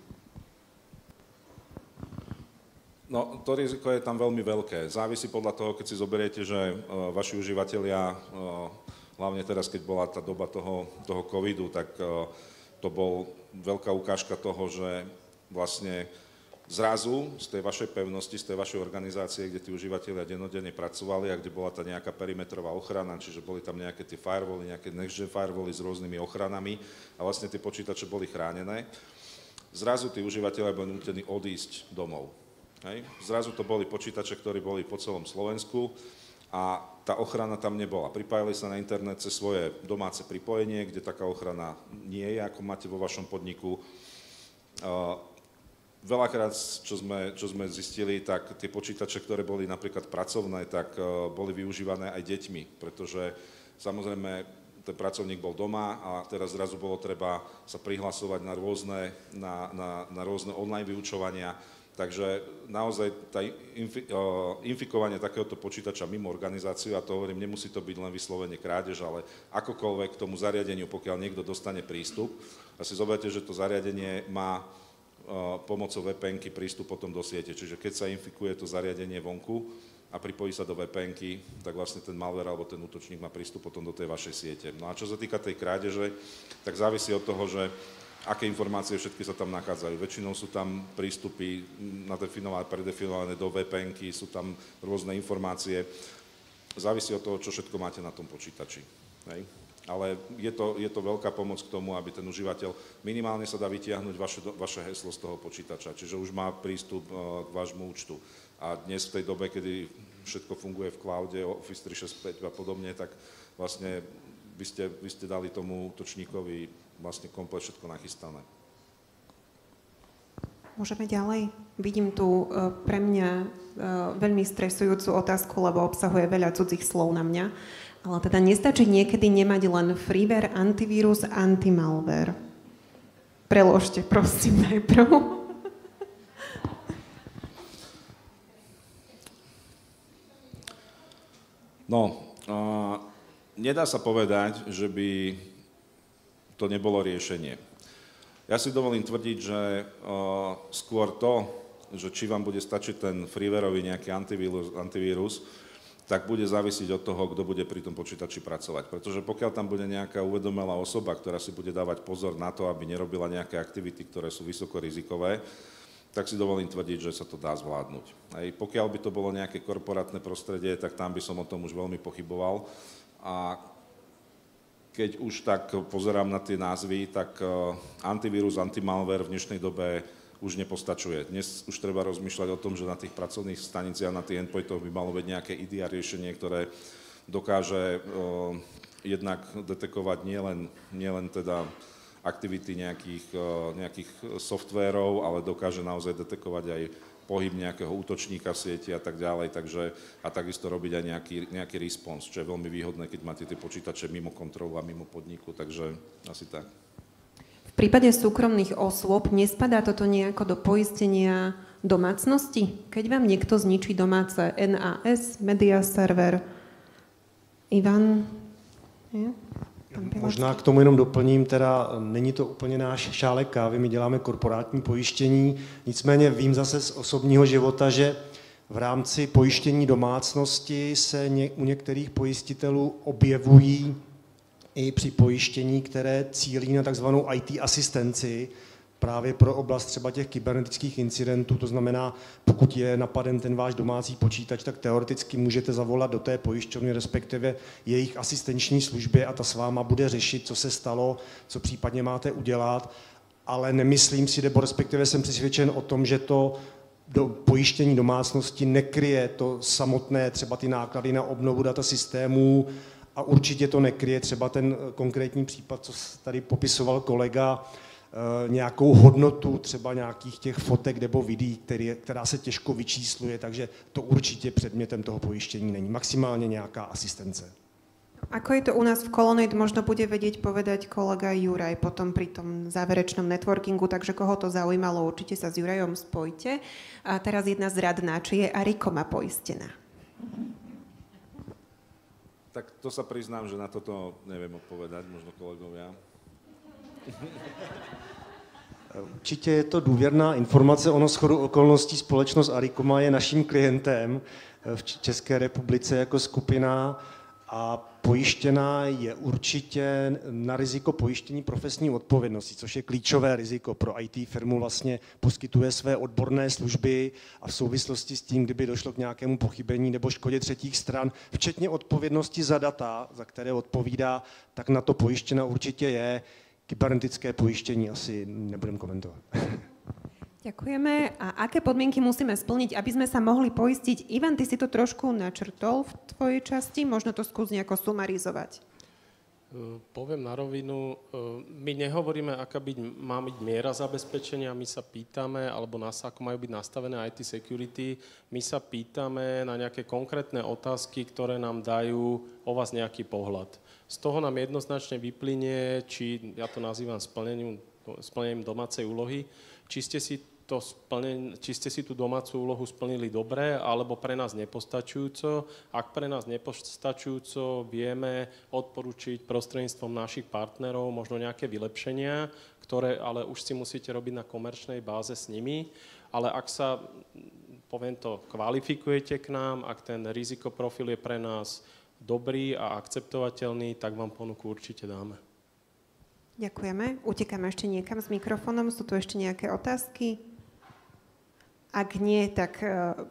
No, to riziko je tam veľmi veľké. Závisí podľa toho, keď si zoberiete, že vaši užívateľia, hlavne teraz, keď bola tá doba toho covidu, tak to bol veľká ukážka toho, že vlastne zrazu z tej vašej pevnosti, z tej vašej organizácie, kde tí užívateľia dennodenne pracovali a kde bola tá nejaká perimetrová ochrana, čiže boli tam nejaké tie firewally, nejaké next-gen firewally s rôznymi ochranami a vlastne tie počítače boli chránené. Zrazu tí užívateľia boli nútení odísť domov. Zrazu to boli počítače, ktorí boli po celom Slovensku a tá ochrana tam nebola. Pripájali sa na internet cez svoje domáce pripojenie, kde taká ochrana nie je, ako máte vo vašom podniku. Veľakrát, čo sme zistili, tak tie počítače, ktoré boli napríklad pracovné, tak boli využívané aj deťmi, pretože samozrejme ten pracovník bol doma a teraz zrazu bolo treba sa prihlasovať na rôzne online vyučovania. Takže naozaj infikovanie takéhoto počítača mimo organizáciu, a to hovorím, nemusí to byť len vyslovene krádež, ale akokoľvek k tomu zariadeniu, pokiaľ niekto dostane prístup, a si zoberte, že to zariadenie má pomocou VPN-ky prístup potom do siete. Čiže keď sa infikuje to zariadenie vonku a pripojí sa do VPN-ky, tak vlastne ten malware alebo ten útočník má prístup potom do tej vašej siete. No a čo sa týka tej krádeže, tak závisí od toho, že aké informácie všetky sa tam nachádzajú. Väčšinou sú tam prístupy nadefinované, predefinované do VPN-ky, sú tam rôzne informácie. Závisí od toho, čo všetko máte na tom počítači. Hej. Ale je to veľká pomoc k tomu, aby ten užívateľ, minimálne sa dá vytiahnuť vaše heslo z toho počítača, čiže už má prístup k vášmu účtu. A dnes v tej dobe, kedy všetko funguje v cloude, Office 365 a podobne, tak vlastne vy ste dali tomu útočníkovi vlastne komplet všetko nachystané. Môžeme ďalej? Vidím tu pre mňa veľmi stresujúcu otázku, lebo obsahuje veľa cudzích slov na mňa. Ale teda nestačí niekedy nemať len freeware, antivírus, antimalware. Preložte, prosím, najprv. No, nedá sa povedať, že by to nebolo riešenie. Ja si dovolím tvrdiť, že skôr to, že či vám bude stačiť ten freewareový nejaký antivírus, tak bude závisiť od toho, kto bude pri tom počítači pracovať. Pretože pokiaľ tam bude nejaká uvedomelá osoba, ktorá si bude dávať pozor na to, aby nerobila nejaké aktivity, ktoré sú vysoko rizikové, tak si dovolím tvrdiť, že sa to dá zvládnuť. Aj pokiaľ by to bolo nejaké korporátne prostredie, tak tam by som o tom už veľmi pochyboval. A keď už tak pozerám na tie názvy, tak antivírus, antimalware v dnešnej dobe už nepostačuje. Dnes už treba rozmýšľať o tom, že na tých pracovných staniciach, na tých endpointoch by malo byť nejaké IDR riešenie, ktoré dokáže jednak detekovať nielen teda aktivity nejakých softvérov, ale dokáže naozaj detekovať aj pohyb nejakého útočníka v sieti a tak ďalej, a takisto robiť aj nejaký response, čo je veľmi výhodné, keď máte tie počítače mimo kontrolu a mimo podniku, takže asi tak. V prípade súkromných osôb nespadá toto nejako do poistenia domácnosti? Keď vám niekto zničí domáce NAS, media server, Ivan? Nie? Možná k tomu jenom doplním, teda není to úplně náš šálek kávy, my děláme korporátní pojištění, nicméně vím zase z osobního života, že v rámci pojištění domácnosti se u některých pojistitelů objevují i při pojištění, které cílí na takzvanou IT asistenci, právě pro oblast třeba těch kybernetických incidentů, to znamená, pokud je napaden ten váš domácí počítač, tak teoreticky můžete zavolat do té pojišťovny, respektive jejich asistenční službě a ta s váma bude řešit, co se stalo, co případně máte udělat, ale nemyslím si, nebo respektive jsem přesvědčen o tom, že to do pojištění domácnosti nekryje to samotné, třeba ty náklady na obnovu datasystémů a určitě to nekryje třeba ten konkrétní případ, co tady popisoval kolega, nějakou hodnotu třeba nějakých těch fotek nebo videí, která se těžko vyčísluje, takže to určitě předmětem toho pojištění není. Maximálně nějaká asistence. Ako je to u nás v Colonnade, možno bude vedieť povedať kolega Juraj potom pri tom záverečnom networkingu, takže koho to zaujímalo, určite sa s Jurajom spojte. A teraz jedna zradná, či je Arikoma poistená? Tak to sa priznám, že na toto neviem odpovedať, možno kolegovia. Určitě je to důvěrná informace, ono shodou okolností společnost Arikoma je naším klientem v České republice jako skupina a pojištěná je určitě na riziko pojištění profesní odpovědnosti, což je klíčové riziko pro IT firmu, vlastně poskytuje své odborné služby a v souvislosti s tím, kdyby došlo k nějakému pochybení nebo škodě třetích stran, včetně odpovědnosti za data, za které odpovídá, tak na to pojištěna určitě je. Kybernetické pojištění asi nebudem komentovat. Ďakujeme. A aké podmienky musíme splniť, aby sme sa mohli poistiť? Ivan, ty si to trošku načrtol v tvojej časti, možno to skús nejako sumarizovať. Poviem na rovinu, my nehovoríme, aká má byť miera zabezpečenia, my sa pýtame, alebo ako majú byť nastavené IT security, my sa pýtame na nejaké konkrétne otázky, ktoré nám dajú o vás nejaký pohľad. Z toho nám jednoznačne vyplynie, či, ja to nazývam splnením domácej úlohy, či ste si tú domácu úlohu splnili dobre, alebo pre nás nepostačujúco. Ak pre nás nepostačujúco, vieme odporučiť prostredníctvom našich partnerov možno nejaké vylepšenia, ktoré ale už si musíte robiť na komerčnej báze s nimi. Ale ak sa, poviem to, kvalifikujete k nám, ak ten rizikoprofil je pre nás dobrý a akceptovateľný, tak vám ponuku určite dáme. Ďakujeme. Utekáme ešte niekam s mikrofónom. Sú tu ešte nejaké otázky? Ak nie, tak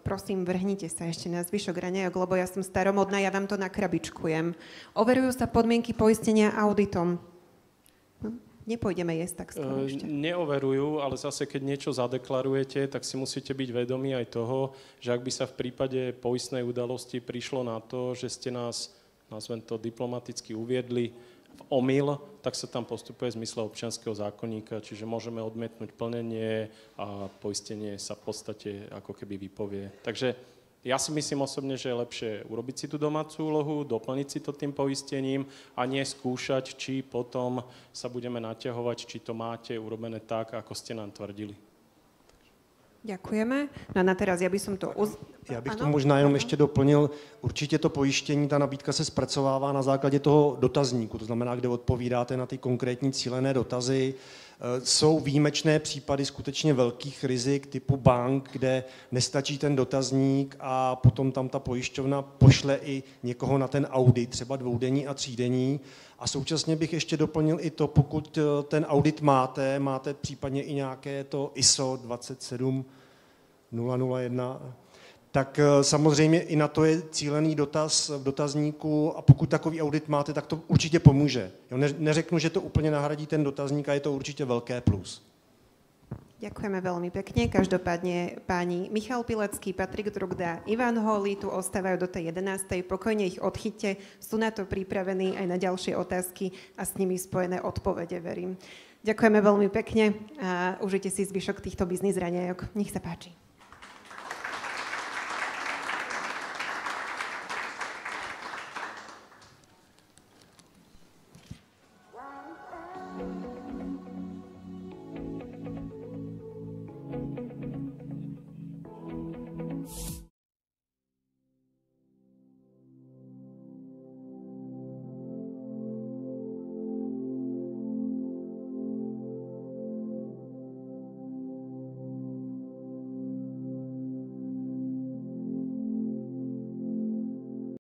prosím, vrhnite sa ešte na zvyšok raňajok, lebo ja som staromodná, ja vám to nakrabičkujem. Overujú sa podmienky poistenia auditom. Nepôjdeme jesť tak skoro ešte. Neoverujú, ale zase, keď niečo zadeklarujete, tak si musíte byť vedomí aj toho, že ak by sa v prípade poistnej udalosti prišlo na to, že ste nás, nazvem to diplomaticky, uviedli v omyl, tak sa tam postupuje v zmysle občianskeho zákonníka, čiže môžeme odmietnúť plnenie a poistenie sa v podstate ako keby vypovie. Takže ja si myslím osobne, že je lepšie urobiť si tú domácu úlohu, doplniť si to tým poistením a nie skúšať, či potom sa budeme naťahovať, či to máte urobené tak, ako ste nám tvrdili. Ďakujeme. No a teraz ja by som to... Já bych to možná jenom ještě doplnil. Určitě to pojištění, ta nabídka se zpracovává na základě toho dotazníku, to znamená, kde odpovídáte na ty konkrétní cílené dotazy. Jsou výjimečné případy skutečně velkých rizik typu bank, kde nestačí ten dotazník a potom tam ta pojišťovna pošle i někoho na ten audit, třeba 2denní a 3denní. A současně bych ještě doplnil i to, pokud ten audit máte případně i nějaké to ISO 27001, tak samozřejmě i na to je cílený dotaz v dotazníku a pokud takový audit máte, tak to určitě pomůže. Neřeknu, že to úplně nahradí ten dotazník a je to určitě velké plus. Ďakujeme veľmi pekne. Každopádne páni Michal Pilecký, Patrik Drugda, Ivan Holý tu ostávajú do tej 11. Pokojne ich odchyťte. Sú na to pripravení aj na ďalšie otázky a s nimi spojené odpovede, verím. Ďakujeme veľmi pekne a užite si zvyšok týchto biznis raňajok. Nech sa páči.